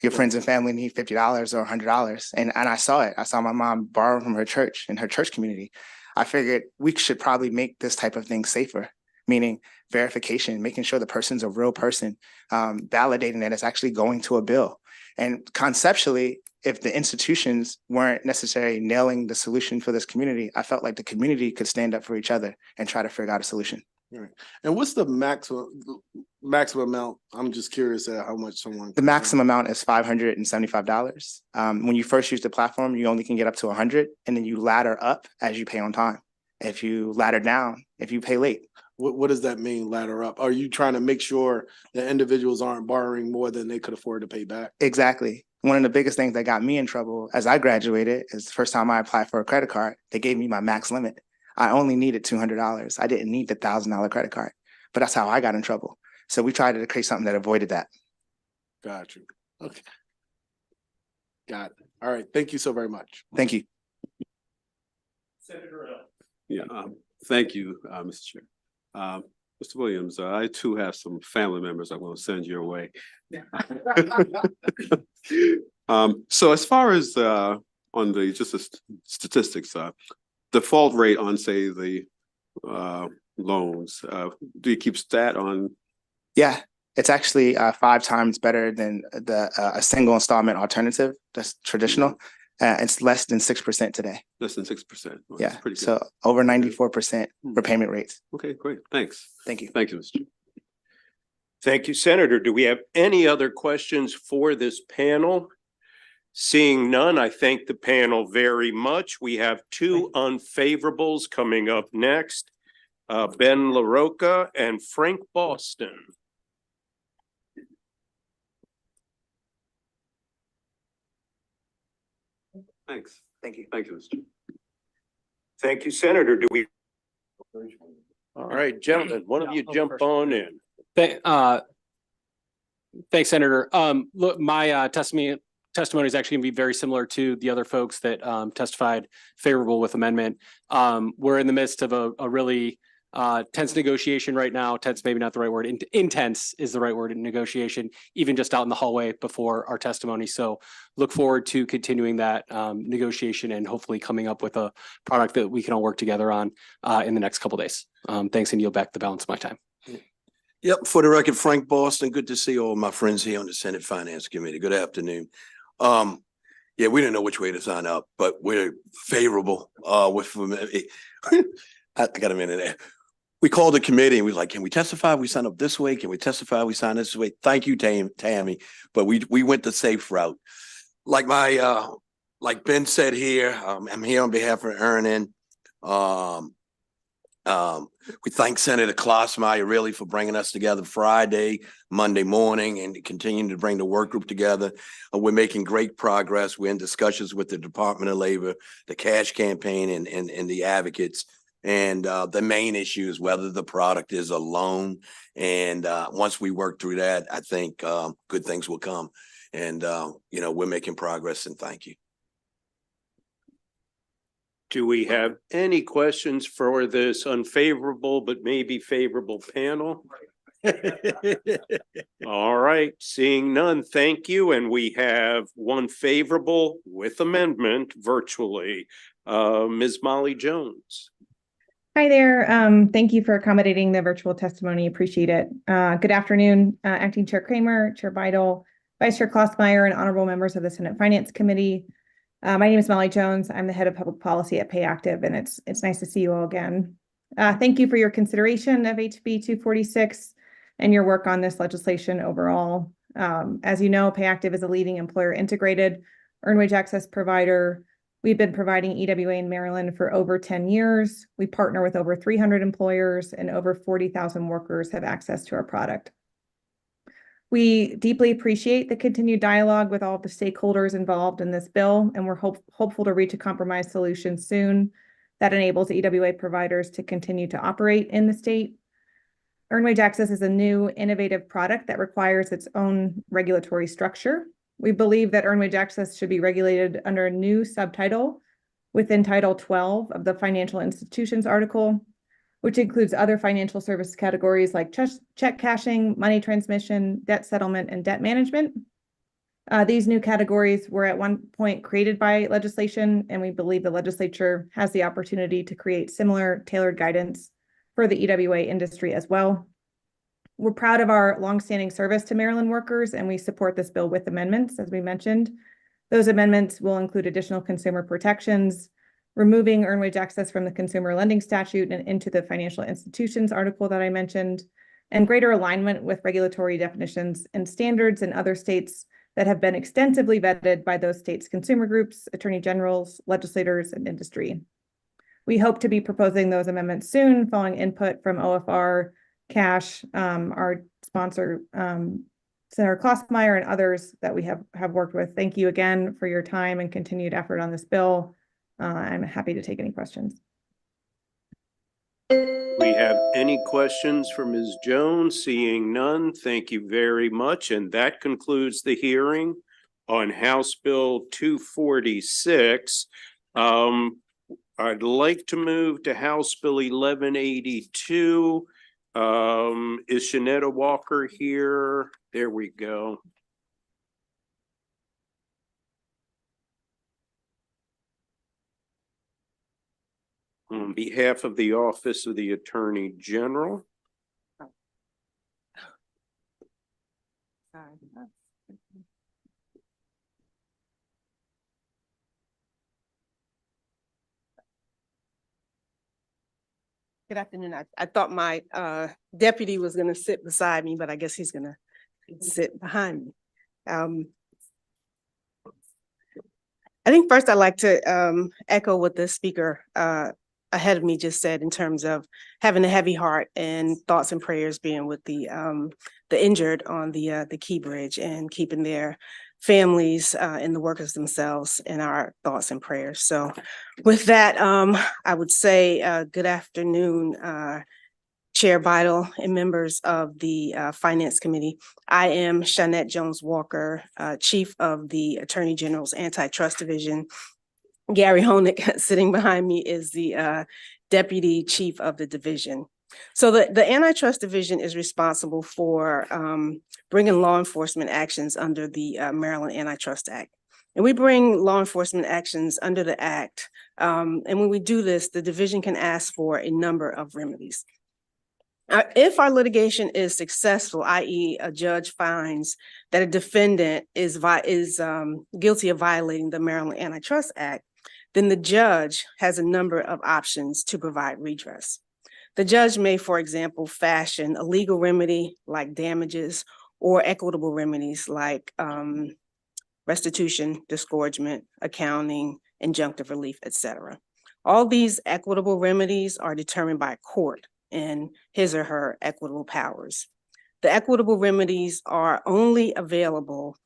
Your friends and family need $50 or $100. And I saw it. I saw my mom borrow from her church in her church community. I figured we should probably make this type of thing safer, meaning verification, making sure the person's a real person, validating that it's actually going to a bill. And conceptually, if the institutions weren't necessarily nailing the solution for this community, I felt like the community could stand up for each other and try to figure out a solution. Right. And what's the maximum amount? I'm just curious at how much someone. The maximum amount is $575. When you first use the platform, you only can get up to 100, and then you ladder up as you pay on time. If you ladder down, if you pay late. What does that mean, ladder up? Are you trying to make sure that individuals aren't borrowing more than they could afford to pay back? Exactly. One of the biggest things that got me in trouble as I graduated is the first time I applied for a credit card, they gave me my max limit. I only needed $200. I didn't need the $1,000 credit card, but that's how I got in trouble. So we tried to create something that avoided that. Got you. Okay. Got it. All right. Thank you so very much. Thank you. Senator L. Yeah, thank you, Mr. Chair. Mr. Williams, I too have some family members I want to send your way. So as far as on the just the statistics, default rate on say the loans, do you keep stat on? Yeah, it's actually 5 times better than a single installment alternative that's traditional. It's less than 6% today. Less than 6%. Well, yeah, pretty good. So over 94% repayment rates. Okay, great. Thanks. Thank you. Thank you, Mr. Chair. Thank you, Senator. Do we have any other questions for this panel? Seeing none, I thank the panel very much. We have 2 unfavorables coming up next. Ben LaRocca and Frank Boston. Thanks. Thank you. Thank you, Mr. Chair. Thank you, Senator. Do we? All right, gentlemen, one of you jump on in. Thanks, Senator. Look, my testimony is actually gonna be very similar to the other folks that testified favorable with amendment. We're in the midst of a really tense negotiation right now. Tense, maybe not the right word. Intense is the right word in negotiation, even just out in the hallway before our testimony. So look forward to continuing that negotiation and hopefully coming up with a product that we can all work together on in the next couple of days. Thanks, and yield back the balance of my time. Yep, for the record, Frank Boston, good to see all my friends here on the Senate Finance Committee. Good afternoon. Yeah, we didn't know which way to sign up, but we're favorable with I got a minute there. We called the committee and we were like, can we testify? We sign up this way. Can we testify? We sign this way. Thank you, Tammy. But we went the safe route. Like like Ben said here, I'm here on behalf of Earnin. We thank Senator Klossmeyer really for bringing us together Friday, Monday morning, and continuing to bring the work group together. We're making great progress. We're in discussions with the Department of Labor, the cash campaign, and the advocates. And the main issue is whether the product is a loan. And once we work through that, I think good things will come. And, we're making progress, and thank you. Do we have any questions for this unfavorable but maybe favorable panel? All right, seeing none, thank you. And we have 1 favorable with amendment virtually. Ms. Molly Jones. Hi there. Thank you for accommodating the virtual testimony. Appreciate it. Good afternoon, Acting Chair Kramer, Chair Beidel, Vice Chair Klossmeyer, and honorable members of the Senate Finance Committee. My name is Molly Jones. I'm the head of public policy at PayActiv, and it's nice to see you all again. Thank you for your consideration of HB 246 and your work on this legislation overall. As you know, PayActiv is a leading employer integrated earned wage access provider. We've been providing EWA in Maryland for over 10 years. We partner with over 300 employers, and over 40,000 workers have access to our product. We deeply appreciate the continued dialogue with all of the stakeholders involved in this bill, and we're hopeful to reach a compromise solution soon that enables EWA providers to continue to operate in the state. Earned Wage Access is a new innovative product that requires its own regulatory structure. We believe that Earned Wage Access should be regulated under a new subtitle within Title 12 of the Financial Institutions article, which includes other financial service categories like check cashing, money transmission, debt settlement, and debt management. These new categories were at one point created by legislation, and we believe the legislature has the opportunity to create similar tailored guidance for the EWA industry as well. We're proud of our longstanding service to Maryland workers, and we support this bill with amendments, as we mentioned. Those amendments will include additional consumer protections, removing Earned Wage Access from the consumer lending statute and into the financial institutions article that I mentioned, and greater alignment with regulatory definitions and standards in other states that have been extensively vetted by those states' consumer groups, attorney generals, legislators, and industry. We hope to be proposing those amendments soon, following input from OFR, Cash, our sponsor, Senator Klossmeyer, and others that we have worked with. Thank you again for your time and continued effort on this bill. I'm happy to take any questions. We have any questions for Ms. Jones? Seeing none, thank you very much. And that concludes the hearing on House Bill 246. I'd like to move to House Bill 1182. Is Shanetta Walker here? There we go. On behalf of the Office of the Attorney General. Good afternoon. I thought my deputy was gonna sit beside me, but I guess he's gonna sit behind me. I think first I'd like to echo what the speaker ahead of me just said in terms of having a heavy heart and thoughts and prayers being with the injured on the Key Bridge and keeping their families and the workers themselves in our thoughts and prayers. So with that, I would say good afternoon, Chair Beidel and members of the Finance Committee. I am Shanette Jones Walker, Chief of the Attorney General's Antitrust Division. Gary Honig sitting behind me is the Deputy Chief of the division. So the Antitrust Division is responsible for bringing law enforcement actions under the Maryland Antitrust Act. And we bring law enforcement actions under the Act. And when we do this, the division can ask for a number of remedies. If our litigation is successful, i.e. a judge finds that a defendant is guilty of violating the Maryland Antitrust Act, then the judge has a number of options to provide redress. The judge may, for example, fashion a legal remedy like damages or equitable remedies like restitution, disgorgement, accounting, injunctive relief, etc. All these equitable remedies are determined by a court and his or her equitable powers. The equitable remedies are only available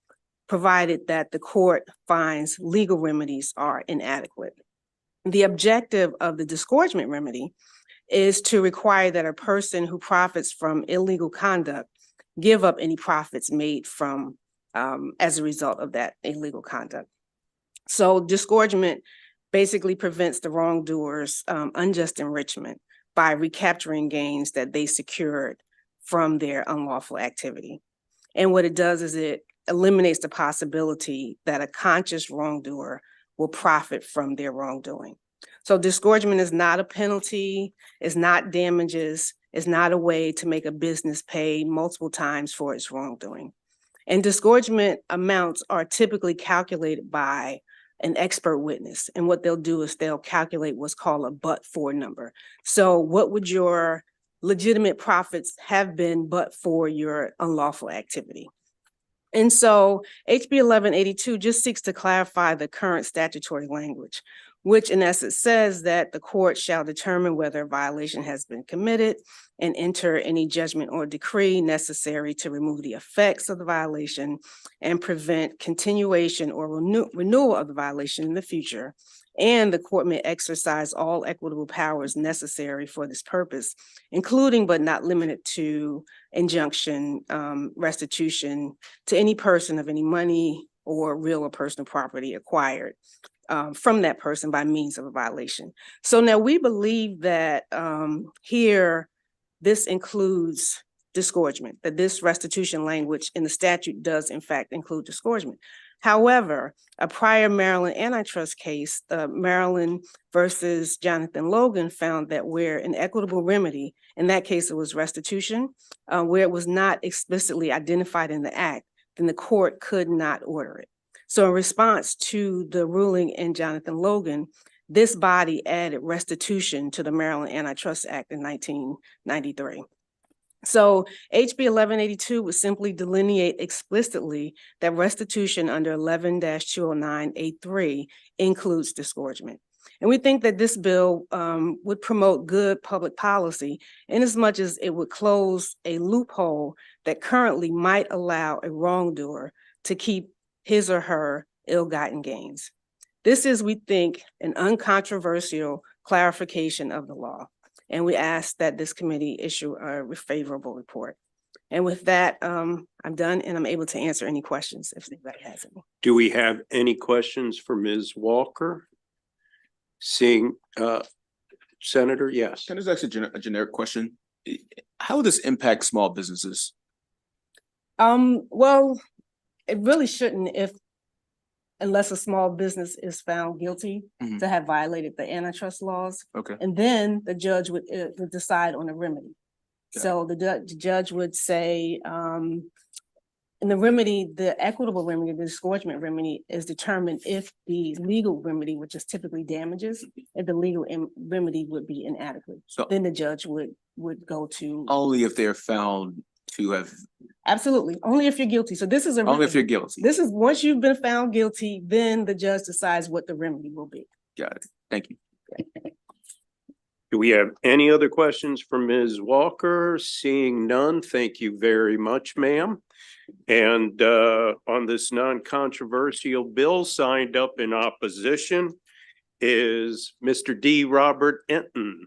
provided that the court finds legal remedies are inadequate. The objective of the disgorgement remedy is to require that a person who profits from illegal conduct give up any profits made from as a result of that illegal conduct. So disgorgement basically prevents the wrongdoers unjust enrichment by recapturing gains that they secured from their unlawful activity. And what it does is it eliminates the possibility that a conscious wrongdoer will profit from their wrongdoing. So disgorgement is not a penalty, it's not damages, it's not a way to make a business pay multiple times for its wrongdoing. And disgorgement amounts are typically calculated by an expert witness. And what they'll do is they'll calculate what's called a but-for number. So what would your legitimate profits have been but for your unlawful activity? And so HB 1182 just seeks to clarify the current statutory language. which in essence says that the court shall determine whether a violation has been committed and enter any judgment or decree necessary to remove the effects of the violation and prevent continuation or renewal of the violation in the future. And the court may exercise all equitable powers necessary for this purpose, including but not limited to injunction, restitution to any person of any money or real or personal property acquired from that person by means of a violation. So now we believe that here, this includes disgorgement, that this restitution language in the statute does in fact include disgorgement. However, a prior Maryland antitrust case, Maryland versus Jonathan Logan, found that where an equitable remedy, in that case it was restitution, where it was not explicitly identified in the act, then the court could not order it. So in response to the ruling in Jonathan Logan, this body added restitution to the Maryland Antitrust Act in 1993. So HB 1182 would simply delineate explicitly that restitution under 11-209A3 includes disgorgement. And we think that this bill would promote good public policy in as much as it would close a loophole that currently might allow a wrongdoer to keep his or her ill-gotten gains. This is, we think, an uncontroversial clarification of the law. And we ask that this committee issue a favorable report. And with that, I'm done and I'm able to answer any questions if anybody has any. Do we have any questions for Ms. Walker? Seeing Senator, yes. Can I just ask a generic question? How will this impact small businesses? Well, it really shouldn't unless a small business is found guilty to have violated the antitrust laws. Okay. And then the judge would decide on a remedy. So the judge would say, in the remedy, the equitable remedy, the disgorgement remedy is determined if the legal remedy, which is typically damages, if the legal remedy would be inadequate. So then the judge would go to. Only if they're found to have. Absolutely, only if you're guilty. So this is a. Only if you're guilty. This is, once you've been found guilty, then the judge decides what the remedy will be. Got it. Thank you. Do we have any other questions for Ms. Walker? Seeing none, thank you very much, ma'am. And on this non-controversial bill, signed up in opposition is Mr. D. Robert Enton.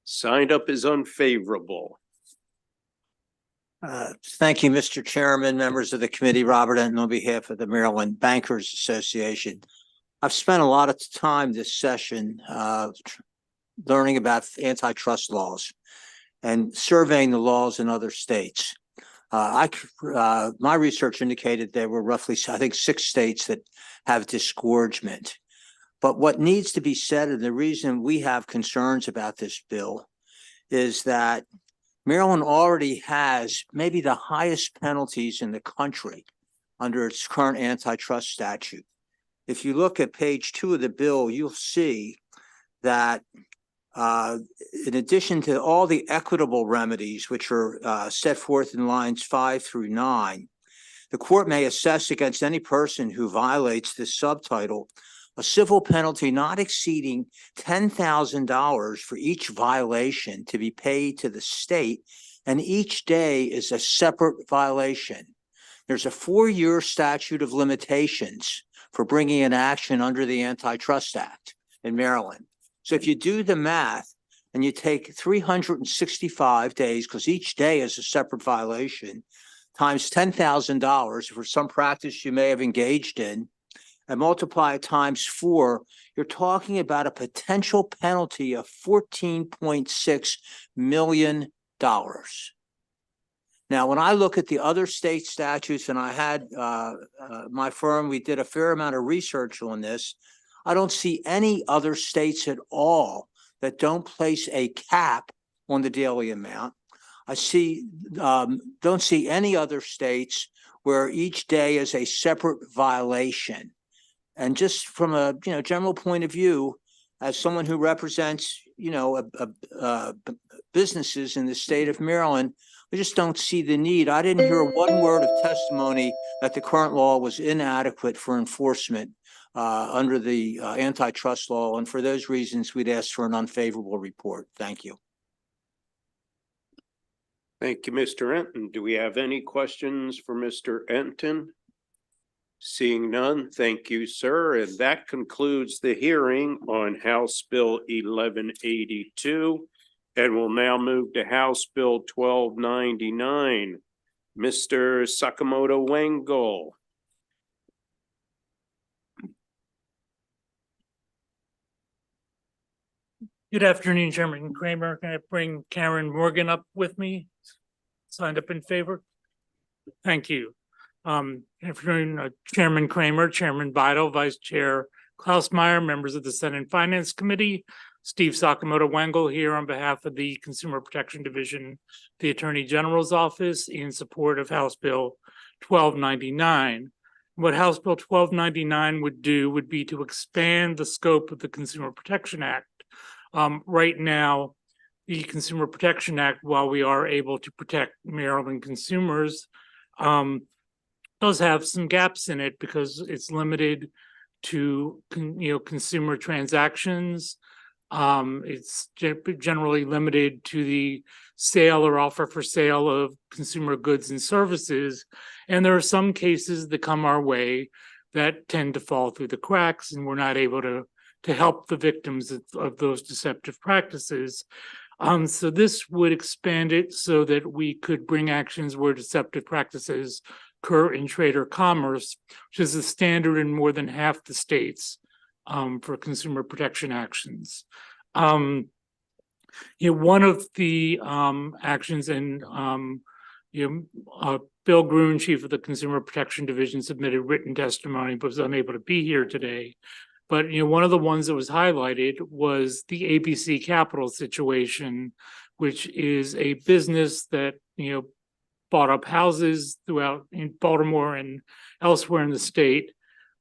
Signed up is unfavorable. Thank you, Mr. Chairman, members of the committee. Robert Enton on behalf of the Maryland Bankers Association. I've spent a lot of time this session learning about antitrust laws and surveying the laws in other states. My research indicated there were roughly, I think, 6 states that have disgorgement. But what needs to be said, and the reason we have concerns about this bill, is that Maryland already has maybe the highest penalties in the country under its current antitrust statute. If you look at page 2 of the bill, you'll see that in addition to all the equitable remedies, which are set forth in lines 5 through 9, the court may assess against any person who violates this subtitle a civil penalty not exceeding $10,000 for each violation to be paid to the state, and each day is a separate violation. There's a 4-year statute of limitations for bringing an action under the Antitrust Act in Maryland. So if you do the math and you take 365 days, because each day is a separate violation, times $10,000 for some practice you may have engaged in, and multiply it times 4, you're talking about a potential penalty of $14.6 million. Now, when I look at the other state statutes, and I had my firm, we did a fair amount of research on this, I don't see any other states at all that don't place a cap on the daily amount. I don't see any other states where each day is a separate violation. And just from a general point of view, as someone who represents businesses in the state of Maryland, I just don't see the need. I didn't hear one word of testimony that the current law was inadequate for enforcement under the antitrust law. And for those reasons, we'd ask for an unfavorable report. Thank you. Thank you, Mr. Enton. Do we have any questions for Mr. Enton? Seeing none, thank you, sir. And that concludes the hearing on House Bill 1182. And we'll now move to House Bill 1299. Mr. Sakamoto Wengel. Good afternoon, Chairman Kramer. Can I bring Karen Morgan up with me? Signed up in favor? Thank you. Good afternoon, Chairman Kramer, Chairman Beidel, Vice Chair Klausmeyer, members of the Senate Finance Committee, Steve Sakamoto Wengel here on behalf of the Consumer Protection Division, the Attorney General's Office in support of House Bill 1299. What House Bill 1299 would do would be to expand the scope of the Consumer Protection Act. Right now, the Consumer Protection Act, while we are able to protect Maryland consumers, does have some gaps in it because it's limited to consumer transactions. It's generally limited to the sale or offer for sale of consumer goods and services. And there are some cases that come our way that tend to fall through the cracks, and we're not able to help the victims of those deceptive practices. So this would expand it so that we could bring actions where deceptive practices occur in trade or commerce, which is the standard in more than half the states for consumer protection actions. One of the actions, and Bill Gruen, Chief of the Consumer Protection Division, submitted written testimony but was unable to be here today. But one of the ones that was highlighted was the ABC Capital situation, which is a business that bought up houses throughout in Baltimore and elsewhere in the state,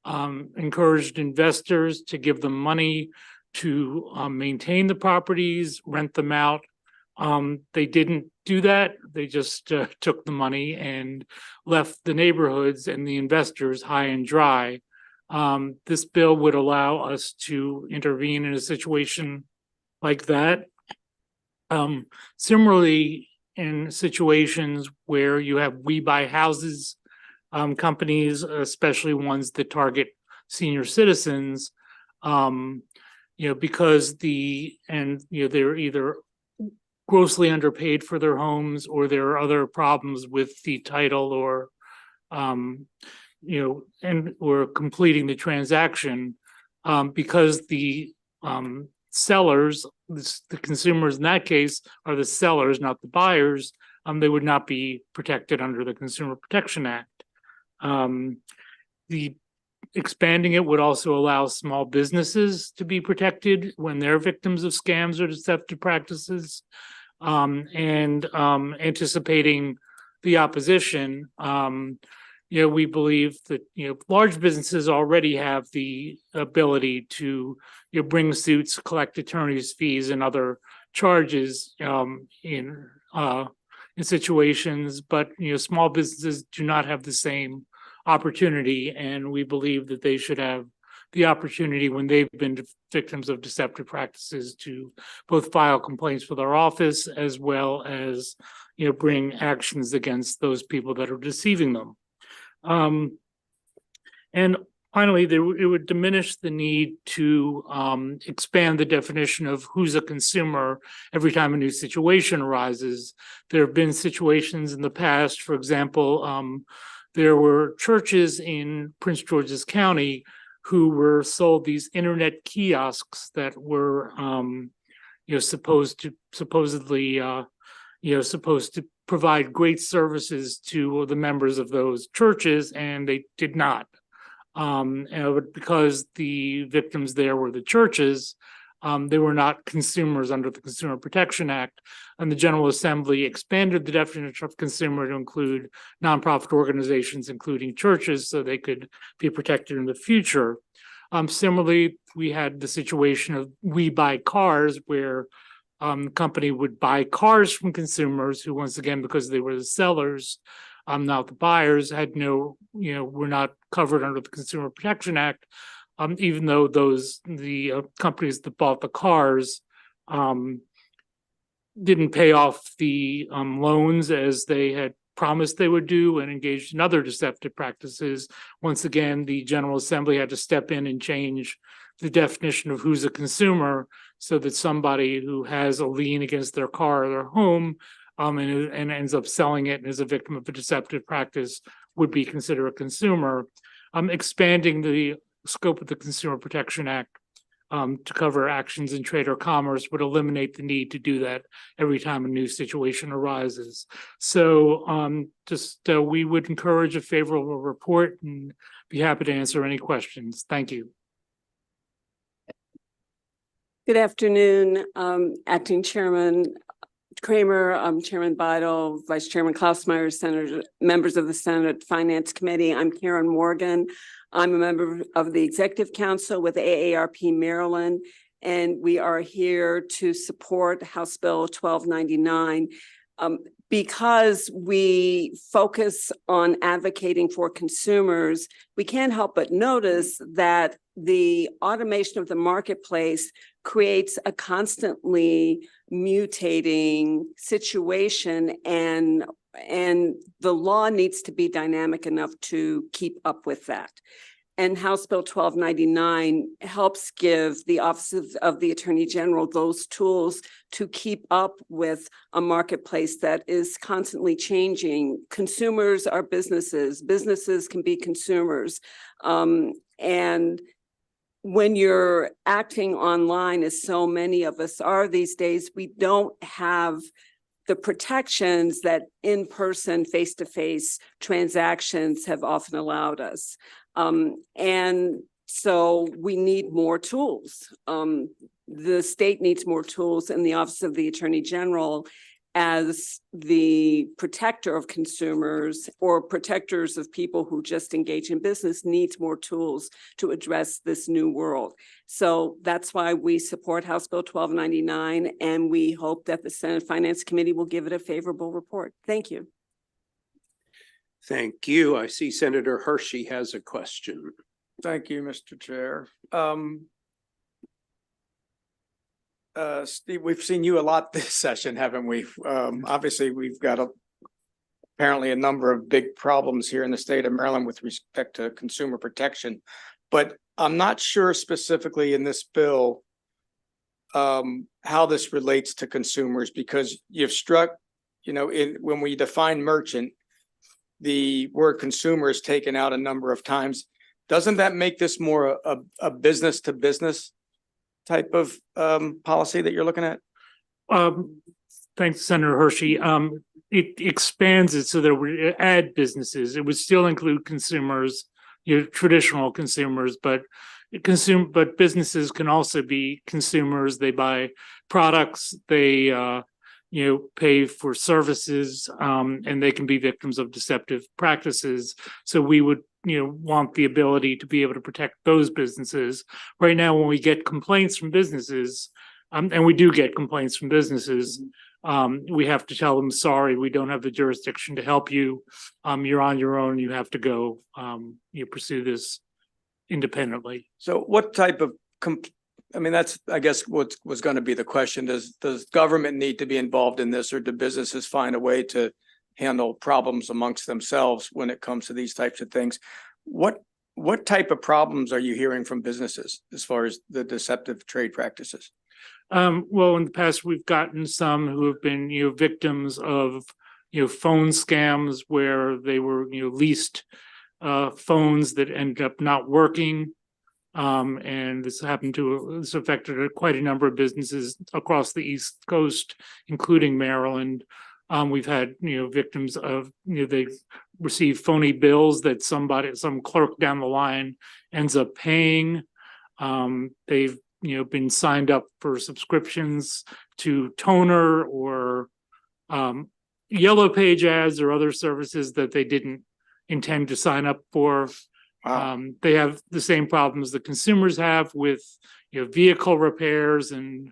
encouraged investors to give them money to maintain the properties, rent them out. They didn't do that. They just took the money and left the neighborhoods and the investors high and dry. This bill would allow us to intervene in a situation like that. Similarly, in situations where you have We Buy Houses companies, especially ones that target senior citizens, because they're either grossly underpaid for their homes, or there are other problems with the title or or completing the transaction, because the sellers, the consumers in that case are the sellers, not the buyers, they would not be protected under the Consumer Protection Act. The expanding it would also allow small businesses to be protected when they're victims of scams or deceptive practices, and anticipating the opposition. We believe that large businesses already have the ability to bring suits, collect attorney's fees and other charges in situations, but small businesses do not have the same opportunity, and we believe that they should have the opportunity when they've been victims of deceptive practices to both file complaints with our office as well as bring actions against those people that are deceiving them. And finally, it would diminish the need to expand the definition of who's a consumer every time a new situation arises. There have been situations in the past, for example, there were churches in Prince George's County who were sold these internet kiosks that were supposed to provide great services to the members of those churches, and they did not. Because the victims there were the churches, they were not consumers under the Consumer Protection Act, and the General Assembly expanded the definition of consumer to include nonprofit organizations, including churches, so they could be protected in the future. Similarly, we had the situation of We Buy Cars, where the company would buy cars from consumers who, once again, because they were the sellers, not the buyers, had no, were not covered under the Consumer Protection Act, even though the companies that bought the cars didn't pay off the loans as they had promised they would do and engaged in other deceptive practices. Once again, the General Assembly had to step in and change the definition of who's a consumer so that somebody who has a lien against their car or their home and ends up selling it and is a victim of a deceptive practice would be considered a consumer. Expanding the scope of the Consumer Protection Act to cover actions in trade or commerce would eliminate the need to do that every time a new situation arises. So we would encourage a favorable report and be happy to answer any questions. Thank you. Good afternoon, Acting Chairman Kramer, Chairman Beidel, Vice Chairman Klausmeier, Senator, members of the Senate Finance Committee. I'm Karen Morgan. I'm a member of the Executive Council with AARP Maryland, and we are here to support House Bill 1299. Because we focus on advocating for consumers, we can't help but notice that the automation of the marketplace creates a constantly mutating situation, and the law needs to be dynamic enough to keep up with that. And House Bill 1299 helps give the Office of the Attorney General those tools to keep up with a marketplace that is constantly changing. Consumers are businesses. Businesses can be consumers. And when you're acting online, as so many of us are these days, we don't have the protections that in-person, face-to-face transactions have often allowed us. And so we need more tools. The state needs more tools, and the Office of the Attorney General, as the protector of consumers or protectors of people who just engage in business, needs more tools to address this new world. So that's why we support House Bill 1299, and we hope that the Senate Finance Committee will give it a favorable report. Thank you. Thank you. I see Senator Hershey has a question. Thank you, Mr. Chair. Steve, we've seen you a lot this session, haven't we? Obviously, we've got apparently a number of big problems here in the state of Maryland with respect to consumer protection, but I'm not sure specifically in this bill how this relates to consumers, because you've struck, when we define merchant, the word consumer is taken out a number of times. Doesn't that make this more a business to business type of policy that you're looking at? Thanks, Senator Hershey. It expands it so that we add businesses. It would still include consumers, traditional consumers, but businesses can also be consumers. They buy products, they pay for services, and they can be victims of deceptive practices. So we would want the ability to be able to protect those businesses. Right now, when we get complaints from businesses, and we do get complaints from businesses, we have to tell them, sorry, we don't have the jurisdiction to help you. You're on your own. You have to go pursue this independently. So what type of that's, I guess, what was going to be the question. Does government need to be involved in this, or do businesses find a way to handle problems amongst themselves when it comes to these types of things? What type of problems are you hearing from businesses as far as the deceptive trade practices? Well, in the past, we've gotten some who have been, victims of, phone scams where they were, leased phones that ended up not working. And this affected quite a number of businesses across the East Coast, including Maryland. We've had, victims of, they receive phony bills that some clerk down the line ends up paying. They've, been signed up for subscriptions to Toner or Yellow Page ads or other services that they didn't intend to sign up for. They have the same problems that consumers have with, vehicle repairs and,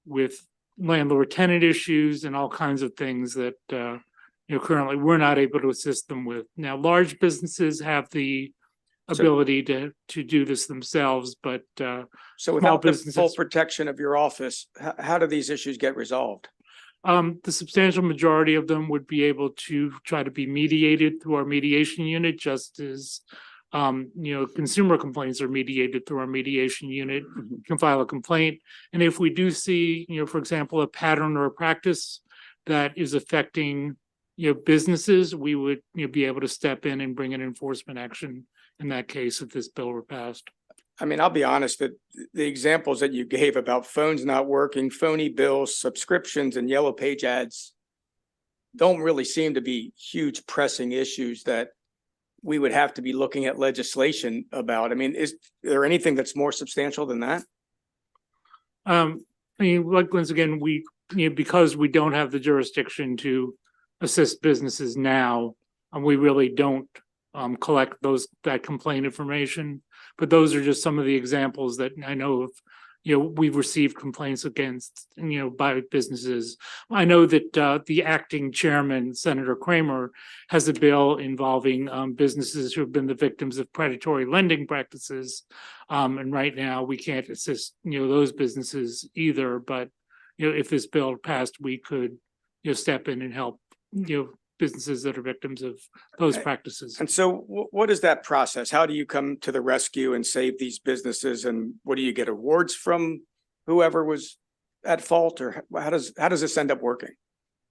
with landlord tenant issues and all kinds of things that, currently we're not able to assist them with. Now, large businesses have the ability to do this themselves, but, So small without the full businesses, protection of your office, how do these issues get resolved? the substantial majority of them would be able to try to be mediated through our mediation unit, just as consumer complaints are mediated through our mediation unit. You can file a complaint. And if we do see, for example, a pattern or a practice that is affecting, businesses, we would, be able to step in and bring an enforcement action in that case if this bill were passed. I mean, I'll be honest, that the examples that you gave about phones not working, phony bills, subscriptions and yellow page ads don't really seem to be huge pressing issues that we would have to be looking at legislation about. I mean, is there anything that's more substantial than that? Like, once again, we, because we don't have the jurisdiction to assist businesses now, we really don't collect that complaint information. But those are just some of the examples that I know of, we've received complaints against, by businesses. I know that the acting chairman, Senator Kramer, has a bill involving businesses who have been the victims of predatory lending practices. And right now we can't assist, those businesses either. But, if this bill passed, we could, step in and help, businesses that are victims of those practices. And so what is that process? How do you come to the rescue and save these businesses? And what do you get, awards from whoever was at fault, or how does this end up working?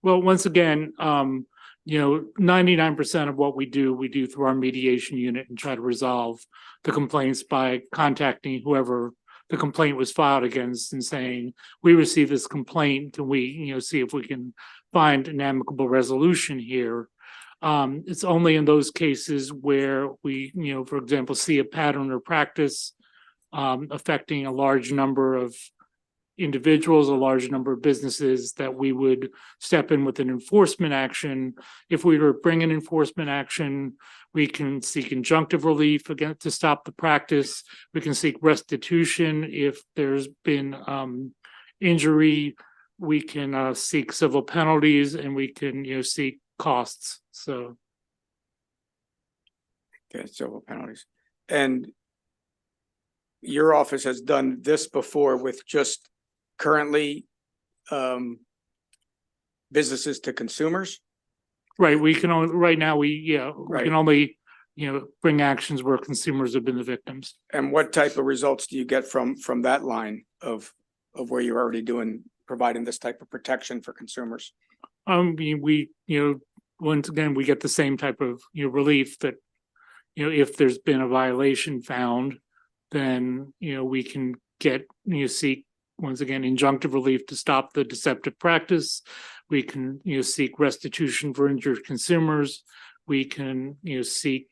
Well, once again, 99% of what we do through our mediation unit and try to resolve the complaints by contacting whoever the complaint was filed against and saying, we received this complaint, can we, see if we can find an amicable resolution here. It's only in those cases where we, for example, see a pattern or practice affecting a large number of individuals, a large number of businesses, that we would step in with an enforcement action. If we were to bring an enforcement action, we can seek injunctive relief again to stop the practice. We can seek restitution if there's been injury. We can seek civil penalties, and we can seek costs. So, okay, civil penalties. And your office has done this before with just currently businesses to consumers? Right, we can only, right now, we Right. can only, bring actions where consumers have been the victims. And what type of results do you get from that line of where you're already providing this type of protection for consumers? We, once again, we get the same type of, relief that, if there's been a violation found, then, we can get, seek, once again, injunctive relief to stop the deceptive practice. We can, seek restitution for injured consumers. We can, seek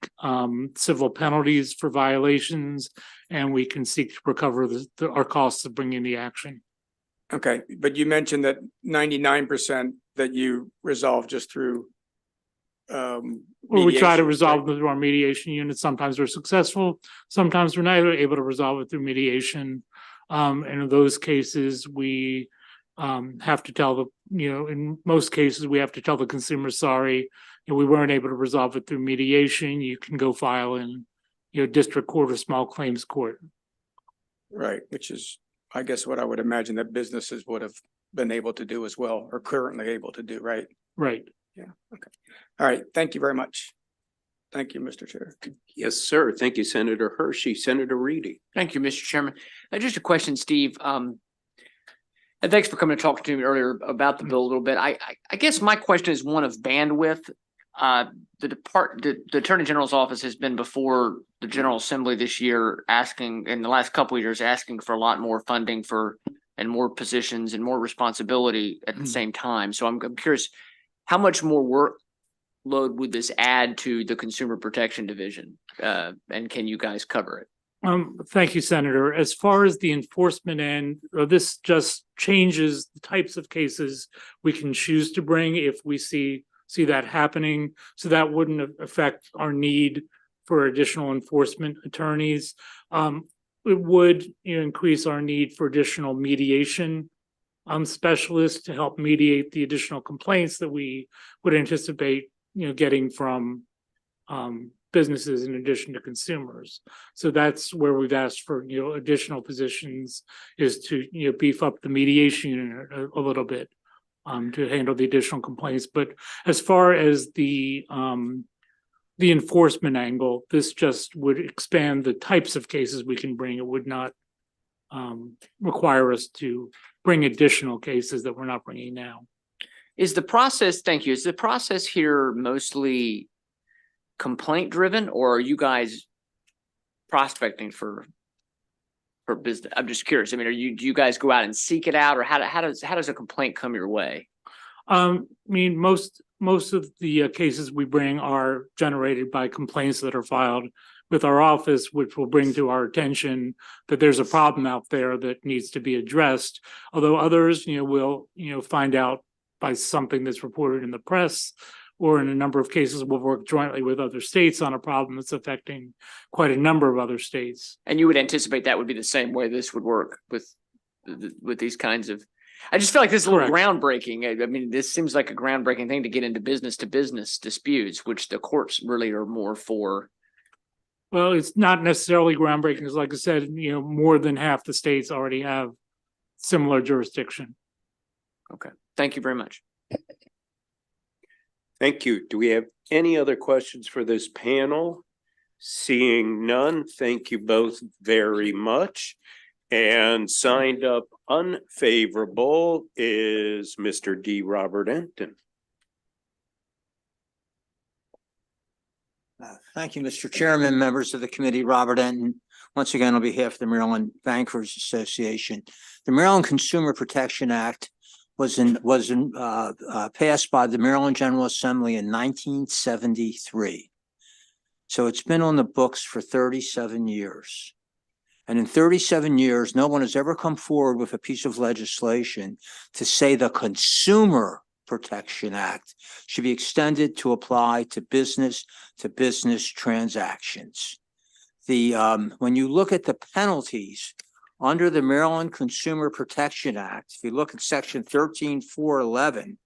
civil penalties for violations, and we can seek to recover our costs of bringing the action. Okay, but you mentioned that 99% that you resolve just through Well, we try to mediation, resolve right? them through our mediation unit. Sometimes we're successful. Sometimes we're not able to resolve it through mediation. And in those cases, we have to tell in most cases, we have to tell the consumer, sorry, we weren't able to resolve it through mediation. You can go file in, district court or small claims court. Right, which is, I guess, what I would imagine that businesses would have been able to do as well, or currently able to do, right? Right. Yeah, okay. All right, thank you very much. Thank you, Mr. Chair. Yes, sir. Thank you, Senator Hershey. Senator Reedy. Thank you, Mr. Chairman. Just a question, Steve. And thanks for coming and talking to me earlier about the bill a little bit. I guess my question is one of bandwidth. The Attorney General's office has been before the General Assembly this year asking, in the last couple of years, asking for a lot more funding and more positions and more responsibility at the same time. So I'm curious, how much more workload would this add to the Consumer Protection Division? And can you guys cover it? Thank you, Senator. As far as the enforcement end, this just changes the types of cases we can choose to bring if we see that happening. So that wouldn't affect our need for additional enforcement attorneys. It would increase our need for additional mediation specialists to help mediate the additional complaints that we would anticipate, getting from businesses in addition to consumers. So that's where we've asked for, additional positions, is to, beef up the mediation unit a little bit to handle the additional complaints. But as far as the enforcement angle, this just would expand the types of cases we can bring. It would not require us to bring additional cases that we're not bringing now. Is the process, thank you, is the process here mostly complaint driven, or are you guys prospecting for business? I'm just curious. I mean, do you guys go out and seek it out, or how does a complaint come your way? I mean, most of the cases we bring are generated by complaints that are filed with our office, which will bring to our attention that there's a problem out there that needs to be addressed. Although others, will, find out by something that's reported in the press, or in a number of cases, we'll work jointly with other states on a problem that's affecting quite a number of other states. And you would anticipate that would be the same way this would work with these kinds of, I just feel like this is a little groundbreaking. I mean, this seems like a groundbreaking thing to get into business to business disputes, which the courts really are more for. Well, it's not necessarily groundbreaking, because like I said, more than half the states already have similar jurisdiction. Okay, thank you very much. Thank you. Do we have any other questions for this panel? Seeing none, thank you both very much. And signed up unfavorable is Mr. D. Robert Enton. Thank you, Mr. Chairman, members of the committee, Robert Enton. Once again, on behalf of the Maryland Bankers Association, the Maryland Consumer Protection Act was passed by the Maryland General Assembly in 1973. So it's been on the books for 37 years. And in 37 years, no one has ever come forward with a piece of legislation to say the Consumer Protection Act should be extended to apply to business transactions. When you look at the penalties under the Maryland Consumer Protection Act, if you look at section 13.411,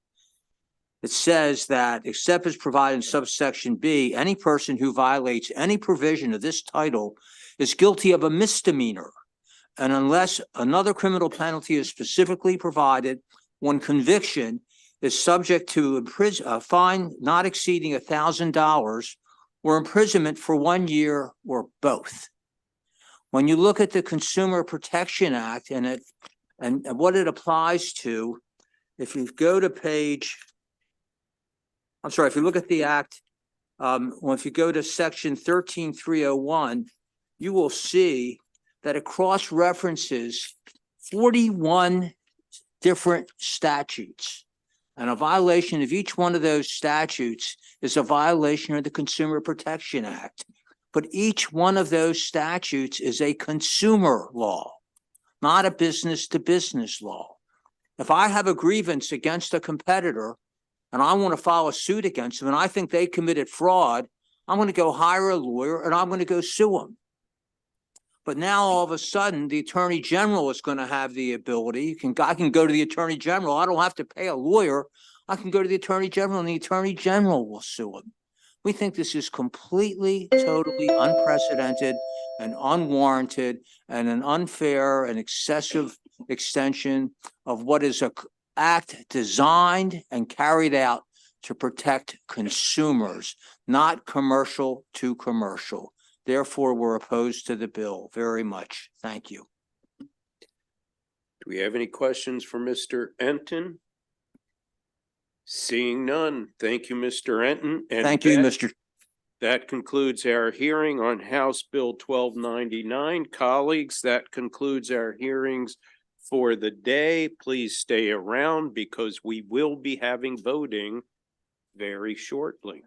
it says that except as provided in subsection B, any person who violates any provision of this title is guilty of a misdemeanor. And unless another criminal penalty is specifically provided, one conviction is subject to a fine not exceeding $1,000 or imprisonment for 1 year or both. When you look at the Consumer Protection Act and what it applies to, if you go to if you look at the act, if you go to section 13.301, you will see that it cross-references 41 different statutes. And a violation of each one of those statutes is a violation of the Consumer Protection Act. But each one of those statutes is a consumer law, not a business-to-business law. If I have a grievance against a competitor and I want to file a suit against them and I think they committed fraud, I'm going to go hire a lawyer and I'm going to go sue them. But now all of a sudden, the Attorney General is going to have the ability. I can go to the Attorney General. I don't have to pay a lawyer. I can go to the Attorney General and the Attorney General will sue him. We think this is completely, totally unprecedented and unwarranted and an unfair and excessive extension of what is an act designed and carried out to protect consumers, not commercial to commercial. Therefore, we're opposed to the bill very much. Thank you. Do we have any questions for Mr. Enton? Seeing none, thank you, Mr. Enton. And thank you, Mr. That concludes our hearing on House Bill 1299. Colleagues, that concludes our hearings for the day. Please stay around because we will be having voting very shortly.